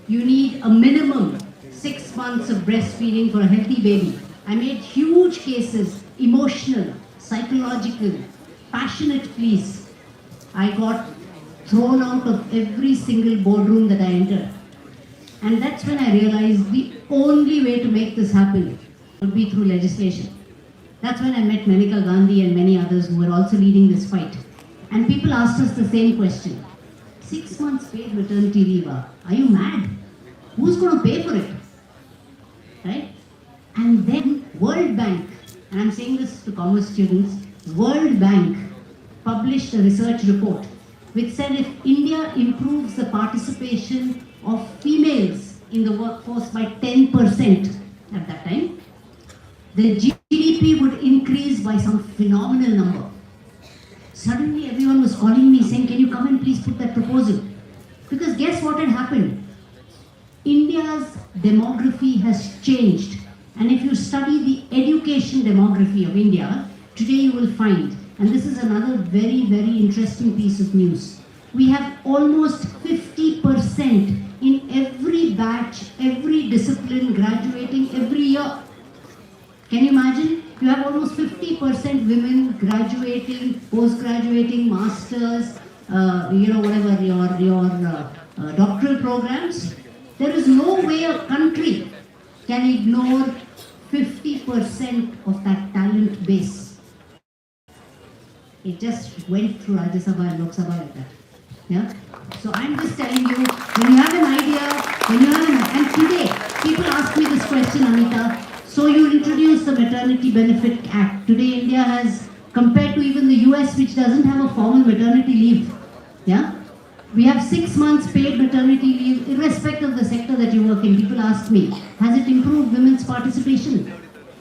You need a minimum 6 months of breastfeeding for a healthy baby. I made huge cases, emotional, psychological, passionate pleas. I got thrown out of every single boardroom that I entered. And that's when I realized the only way to make this happen would be through legislation. That's when I met Maneka Gandhi and many others who were also leading this fight. And people asked us the same question. 6 months paid maternity leave, are you mad? Who's going to pay for it? Right? And then World Bank, and I'm saying this to commerce students, World Bank published a research report which said if India improves the participation of females in the workforce by 10% at that time, the GDP would increase by some phenomenal number. Suddenly everyone was calling me saying, can you come and please put that proposal? Because guess what had happened? India's demography has changed. And if you study the education demography of India, today you will find, and this is another very, very interesting piece of news, we have almost 50% in every batch, every discipline graduating every year. Can you imagine? You have almost 50% women graduating, post-graduating, masters, whatever your doctoral programs. There is no way a country can ignore 50% of that talent base. It just went through Rajya Sabha and Lok Sabha like that. Yeah? So I'm just telling you, when you have an idea, and today, people ask me this question, Anita, So you introduce the Maternity Benefit Act. Today India has, compared to even the US, which doesn't have a formal maternity leave, yeah? We have 6 months paid maternity leave, irrespective of the sector that you work in. People ask me, has it improved women's participation?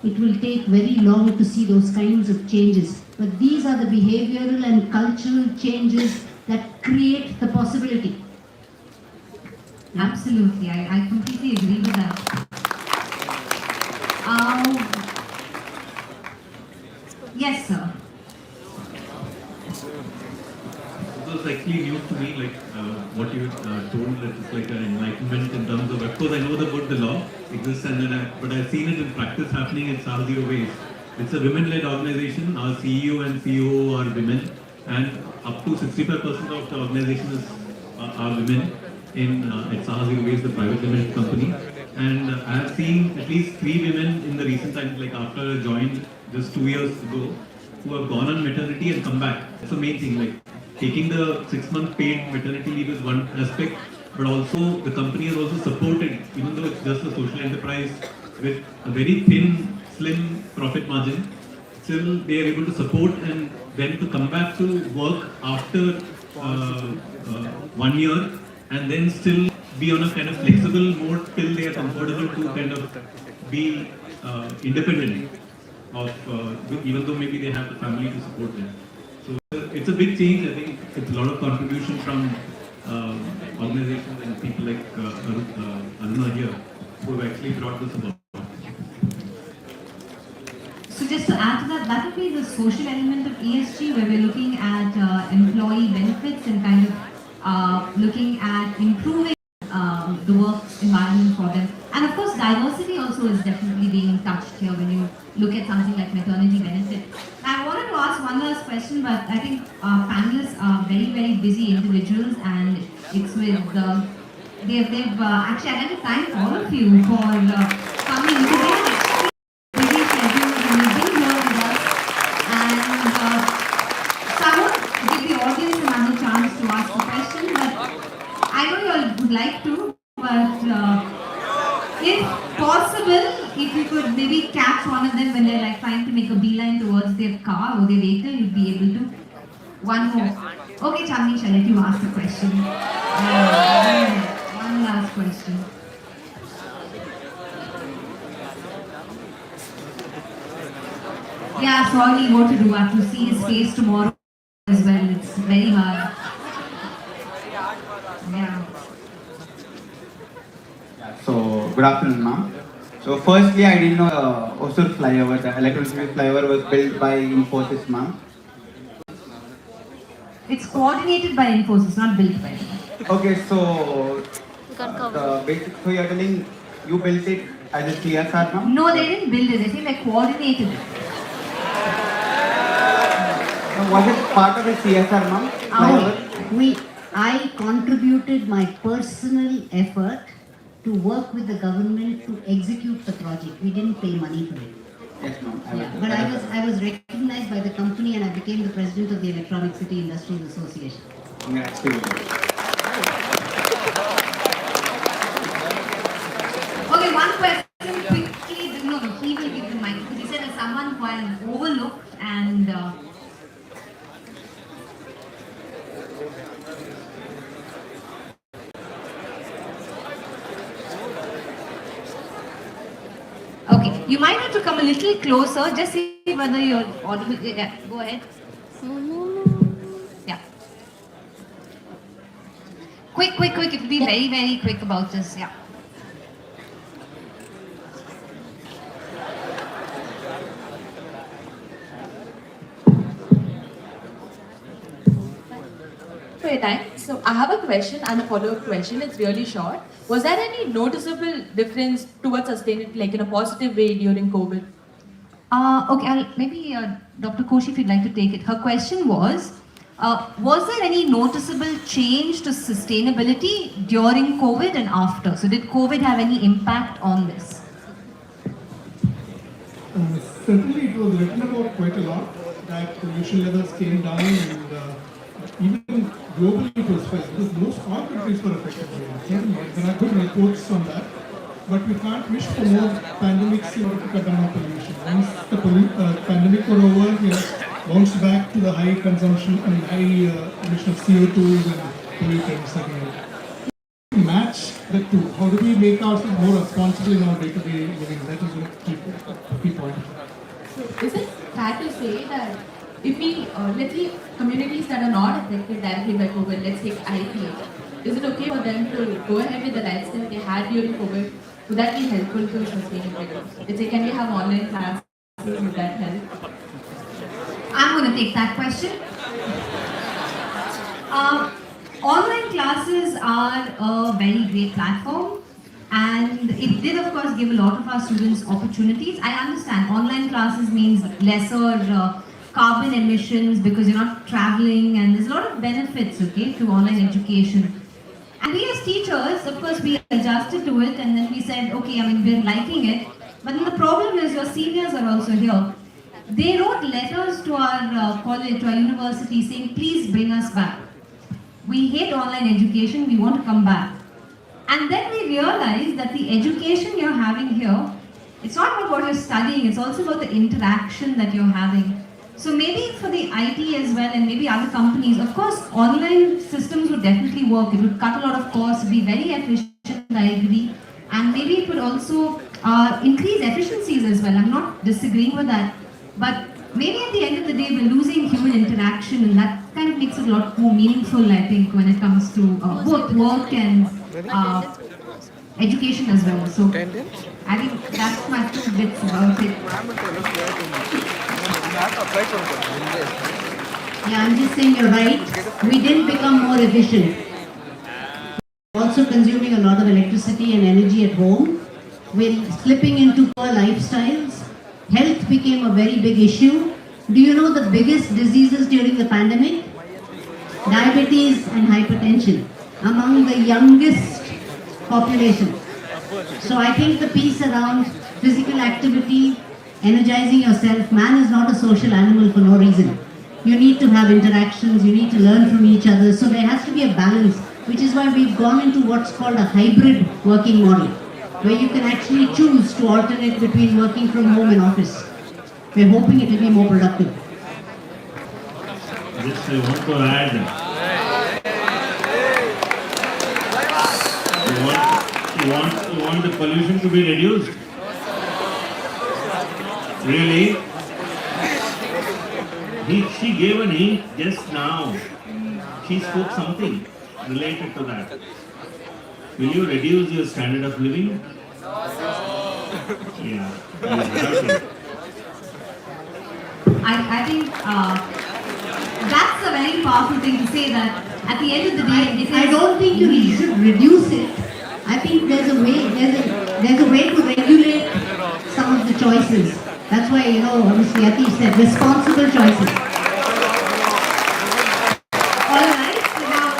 It will take very long to see those kinds of changes. But these are the behavioral and cultural changes that create the possibility. Absolutely, I completely agree with that. Yes, sir. It was actually new to me, like what you told, that it's like an enlightenment in terms of course I know about the law exists, and then but I've seen it in practice happening in Sahasio ways. It's a women-led organization. Our CEO and COO are women, and up to 65% of the organization is are women in at Sahasio ways, the private limited company. And I have seen at least 3 women in the recent times, like after I joined just 2 years ago, who have gone on maternity and come back. That's the main thing. Like taking the 6-month paid maternity leave is one aspect, but also the company has also supported, even though it's just a social enterprise with a very thin, slim profit margin, still they are able to support and then to come back to work after 1 year and then still be on a kind of flexible mode till they are comfortable to kind of be independent of, even though maybe they have the family to support them. So it's a big change. I think it's a lot of contribution from organizations and people like Aruna here who have actually brought this about. So just to add to that, that would be the social element of ESG, where we're looking at employee benefits and kind of looking at improving the work environment for them. And of course, diversity also is definitely being touched here when you look at something like maternity benefit. I wanted to ask one last question, but I think our panelists are very, very busy individuals, and it's with they've actually I'd like to thank all of you for coming today. Busy schedules, and you've been here with us. And so I won't give the audience another chance to ask a question, but I know you all would like to, but if possible, if you could maybe catch one of them when they're like trying to make a beeline towards their car or their vehicle, you'd be able to. One more. Okay, Chandni, shall let you ask the question. One last question. Yeah, sorry, what to do. I have to see his face tomorrow as well. It's very hard. Yeah. So, good afternoon, ma'am. So, firstly, I didn't know Osur flyover, the electronic flyover was built by Infosys, ma'am. It's coordinated by Infosys, not built by Infosys. Okay, so so you're telling you built it as a CSR, ma'am? No, they didn't build it. They think they coordinated it. Was it part of a CSR, ma'am? I contributed my personal effort to work with the government to execute the project. We didn't pay money for it. Yes, ma'am. Yeah, but I was recognized by the company, and I became the president of the Electronic City Industries Association. Okay, one question quickly. No, he will give the mic because he said as someone who I overlooked and. Okay, you might have to come a little closer, just see whether you're audible. Yeah, go ahead. Yeah. Quick, it'll be very, very quick about this, yeah. For your time. So I have a question and a follow-up question. It's really short. Was there any noticeable difference towards sustainability, like in a positive way during COVID? Okay, maybe Dr. Koshi, if you'd like to take it. Her question was there any noticeable change to sustainability during COVID and after? So did COVID have any impact on this? Certainly it was written about quite a lot, that pollution levels came down, and even globally it was felt because most all countries were affected by it. There are good reports on that. but we can't wish for more pandemics in order to cut down our pollution. Once the pandemic were over, we have bounced back to the high consumption and high emission of CO2s and pollutants again. Match the two. How do we make ourselves more responsible in our day-to-day living? That is a key point. So is it fair to say that if we, let's say communities that are not affected directly by COVID, let's take IT, is it okay for them to go ahead with the lifestyle they had during COVID? Would that be helpful to sustainability? Let's say, can we have online classes? Would that help? I'm going to take that question. Online classes are a very great platform, and it did of course give a lot of our students opportunities. I understand online classes means lesser carbon emissions because you're not traveling, and there's a lot of benefits, okay, to online education. And we as teachers, of course, we adjusted to it, and then we said, okay, I mean, we're liking it, but then the problem is your seniors are also here. They wrote letters to our college, to our university saying, please bring us back. We hate online education, we want to come back. And then we realized that the education you're having here, it's not about what you're studying, it's also about the interaction that you're having. So maybe for the IT as well, and maybe other companies, of course, online systems would definitely work. It would cut a lot of costs, be very efficient, I agree. And maybe it would also increase efficiencies as well. I'm not disagreeing with that. But maybe at the end of the day, we're losing human interaction, and that kind of makes it a lot more meaningful, I think, when it comes to both work and education as well. So I think that's my 2 bits about it. Yeah, I'm just saying you're right. We didn't become more efficient. Also consuming a lot of electricity and energy at home. We're slipping into poor lifestyles. Health became a very big issue. Do you know the biggest diseases during the pandemic? Diabetes and hypertension among the youngest population. So I think the piece around physical activity, energizing yourself, man is not a social animal for no reason. You need to have interactions, you need to learn from each other. So there has to be a balance, which is why we've gone into what's called a hybrid working model, where you can actually choose to alternate between working from home and office. We're hoping it will be more productive. Just I want to add. You want the pollution to be reduced? Really? She gave an hint just now. She spoke something related to that. Will you reduce your standard of living? Yeah. Okay. I think that's a very powerful thing to say, that at the end of the day, I don't think you should reduce it. I think there's a way to regulate some of the choices. That's why, obviously Atish said responsible choices. All right, so now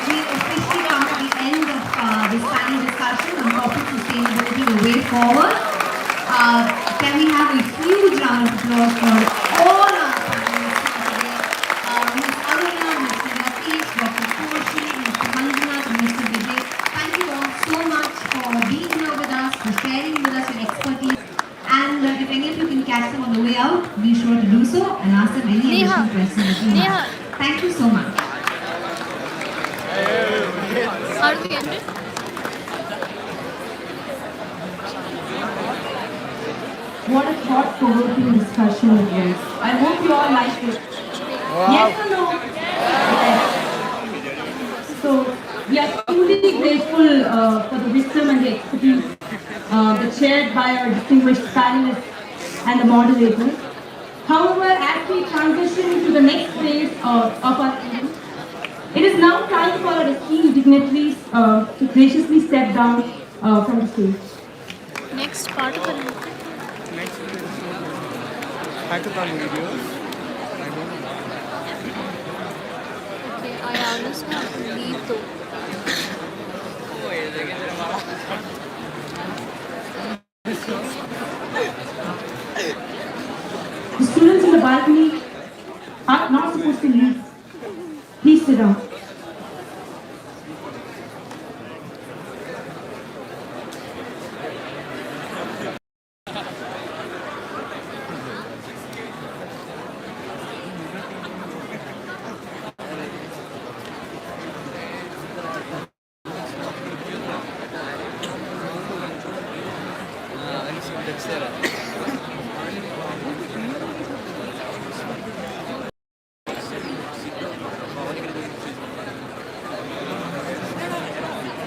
we officially come to the end of this panel discussion on corporate sustainability, the way forward. Can we have a huge round of applause for all our panelists today? Ms. Aruna, Mr. Atish, Dr. Koshi, Mr. Manjunath, and Mr. Vijay. Thank you all so much for being here with us, for sharing with us your expertise. And if any of you can catch them on the way out, be sure to do so and ask them any additional questions that you have. Thank you so much. How do we end it? What a thought-provoking discussion it was. I hope you all liked it. Yes or no? Yes. So, we are truly grateful for the wisdom and the expertise that's shared by our distinguished panelists and the moderator. However, as we transition to the next phase of our event, it is now time for our esteemed dignitaries to graciously step down from the stage. Next part of it. Hackathon videos. Okay, I honestly have to leave though. The students in the balcony are not supposed to leave. Please sit down.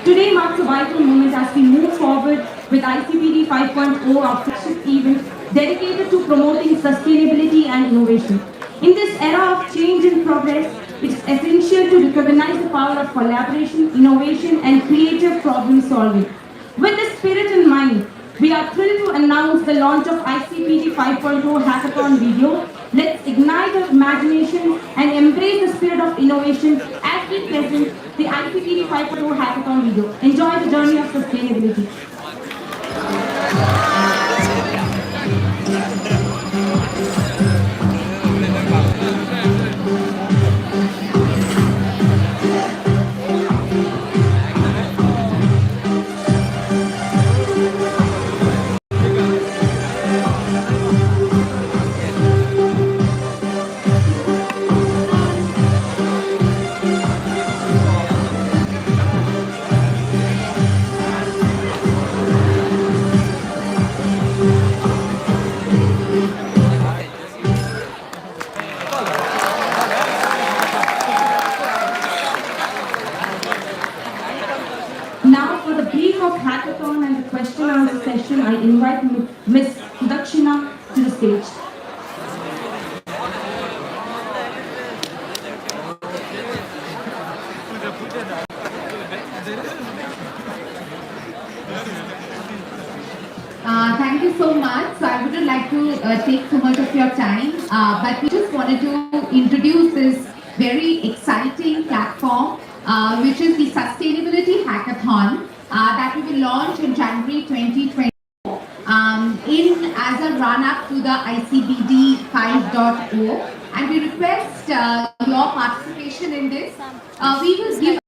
Today marks a vital moment as we move forward with ICPD 5.0, our flagship event dedicated to promoting sustainability and innovation. In this era of change and progress, it is essential to recognize the power of collaboration, innovation, and creative problem solving. With this spirit in mind, we are thrilled to announce the launch of ICPD 5.0 Hackathon video. Let's ignite our imagination and embrace the spirit of innovation as we present the ICPD 5.0 Hackathon video. Enjoy the journey of sustainability. Now for the brief of hackathon and the question and answer session, I invite Ms. Dakshina to the stage. Thank you so much. So I wouldn't like to take too much of your time, but we just wanted to introduce this very exciting platform, which is the Sustainability Hackathon that we will launch in January 2020. As a run-up to the ICBD 5.0, and we request your participation in this. We will give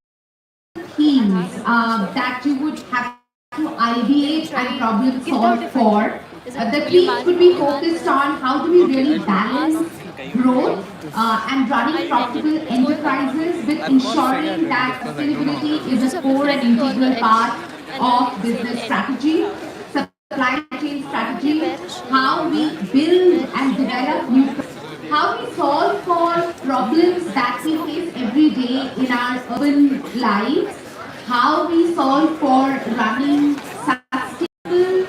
themes that you would have to ideate and problem solve for. The themes could be focused on how do we really balance growth and running profitable enterprises with ensuring that sustainability is a core and integral part of business strategy, supply chain strategy, how we build and develop new products, how we solve for problems that we face every day in our urban lives, how we solve for running sustainable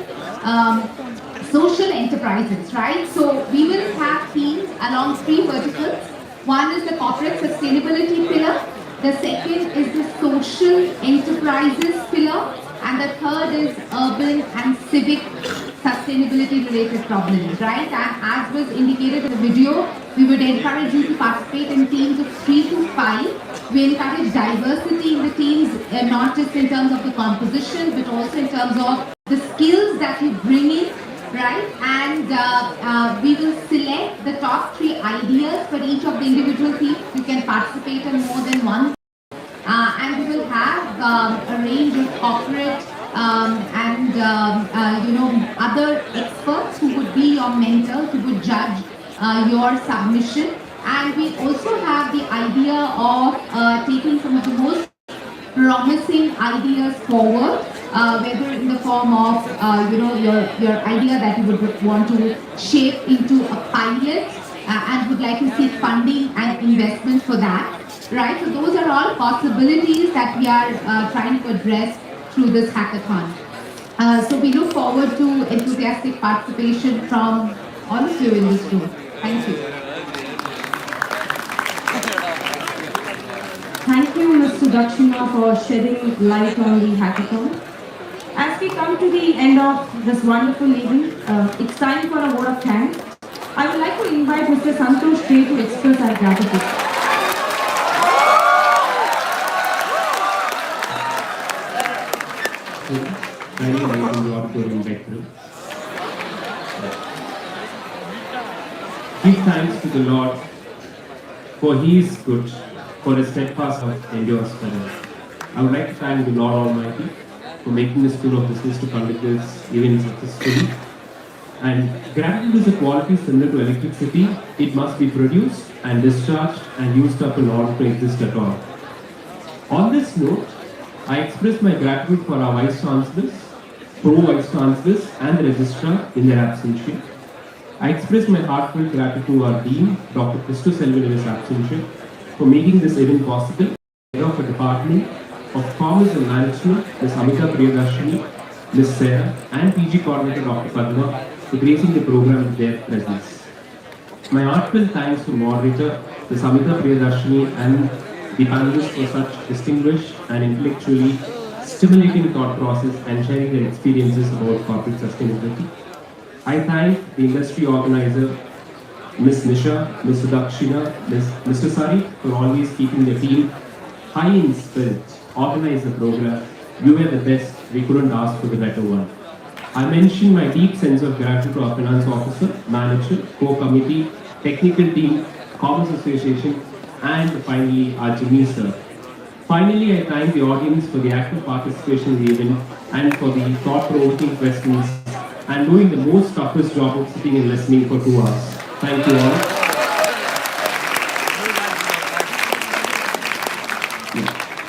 social enterprises, right? So we will have themes along three verticals. One is the corporate sustainability pillar, the second is the social enterprises pillar, and the third is urban and civic sustainability related problems, right? And as was indicated in the video, we would encourage you to participate in teams of 3 to 5. We encourage diversity in the teams, not just in terms of the composition, but also in terms of the skills that you bring in, right? And we will select the top 3 ideas for each of the individual teams. You can participate in more than one. And we will have a range of corporate and other experts who would be your mentors, who would judge your submission. And we also have the idea of taking some of the most promising ideas forward, whether in the form of your idea that you would want to shape into a pilot and would like to seek funding and investment for that. Right, so those are all possibilities that we are trying to address through this hackathon. So we look forward to enthusiastic participation from all of you in this room. Thank you. Thank you, Mr. Dakshina, for shedding light on the hackathon. As we come to the end of this wonderful event, it's time for a vote of thanks. I would like to invite Mr. Santosh Dey to express our gratitude. Give thanks to the Lord, for He is good, for His steadfast love endures forever. I would like to thank the Lord Almighty for making the School of Business to conduct this event successfully. And gratitude is a quality similar to electricity. It must be produced and discharged and used up in order to exist at all. On this note, I express my gratitude for our Vice Chancellors, Pro-Vice Chancellors and the Registrar in their absentia. I express my heartfelt gratitude to our Dean, Dr. Christo Selvan in his absentia, for making this event possible, head of a department, of Commerce and Management, Ms. Amita Priyadarshini, Ms. Sarah, and PG Coordinator Dr. Padma for gracing the program with their presence. My heartfelt thanks to moderator, Ms. Amita Priyadarshini, and the panelists for such distinguished and intellectually stimulating thought process and sharing their experiences about corporate sustainability. I thank the industry organizer, Ms. Nisha, Ms. Dakshina, Mr. Sari, for always keeping the team high in spirit, organize the program. You were the best, we couldn't ask for the better one. I mention my deep sense of gratitude to our finance officer, manager, core committee, technical team, Commerce Association, and finally our Jimmy sir. Finally, I thank the audience for the active participation in the event and for the thought-provoking questions and doing the most toughest job of sitting and listening for 2 hours. Thank you all.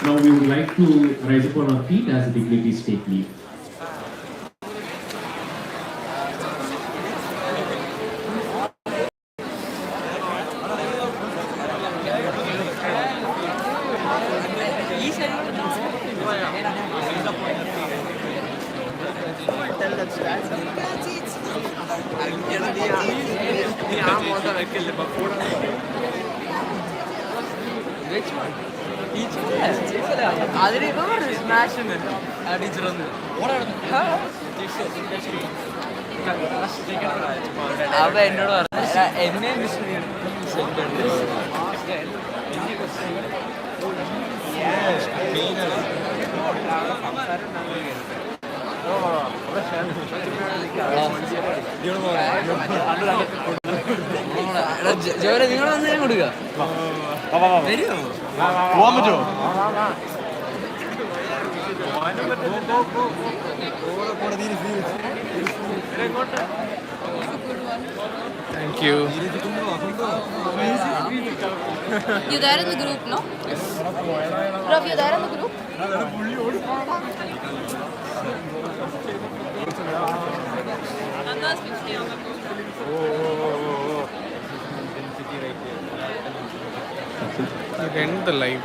Now we would like to rise upon our feet as the dignitaries take leave. Which one? Teacher? I didn't know smash him. Teacher. What are ജോലി നിങ്ങൾ വന്നേരം കൊടുക്കുക പോവാൻ പറ്റുമോ Thank you. You there in the group, no? Yes. Rav, you there in the group? You end the live.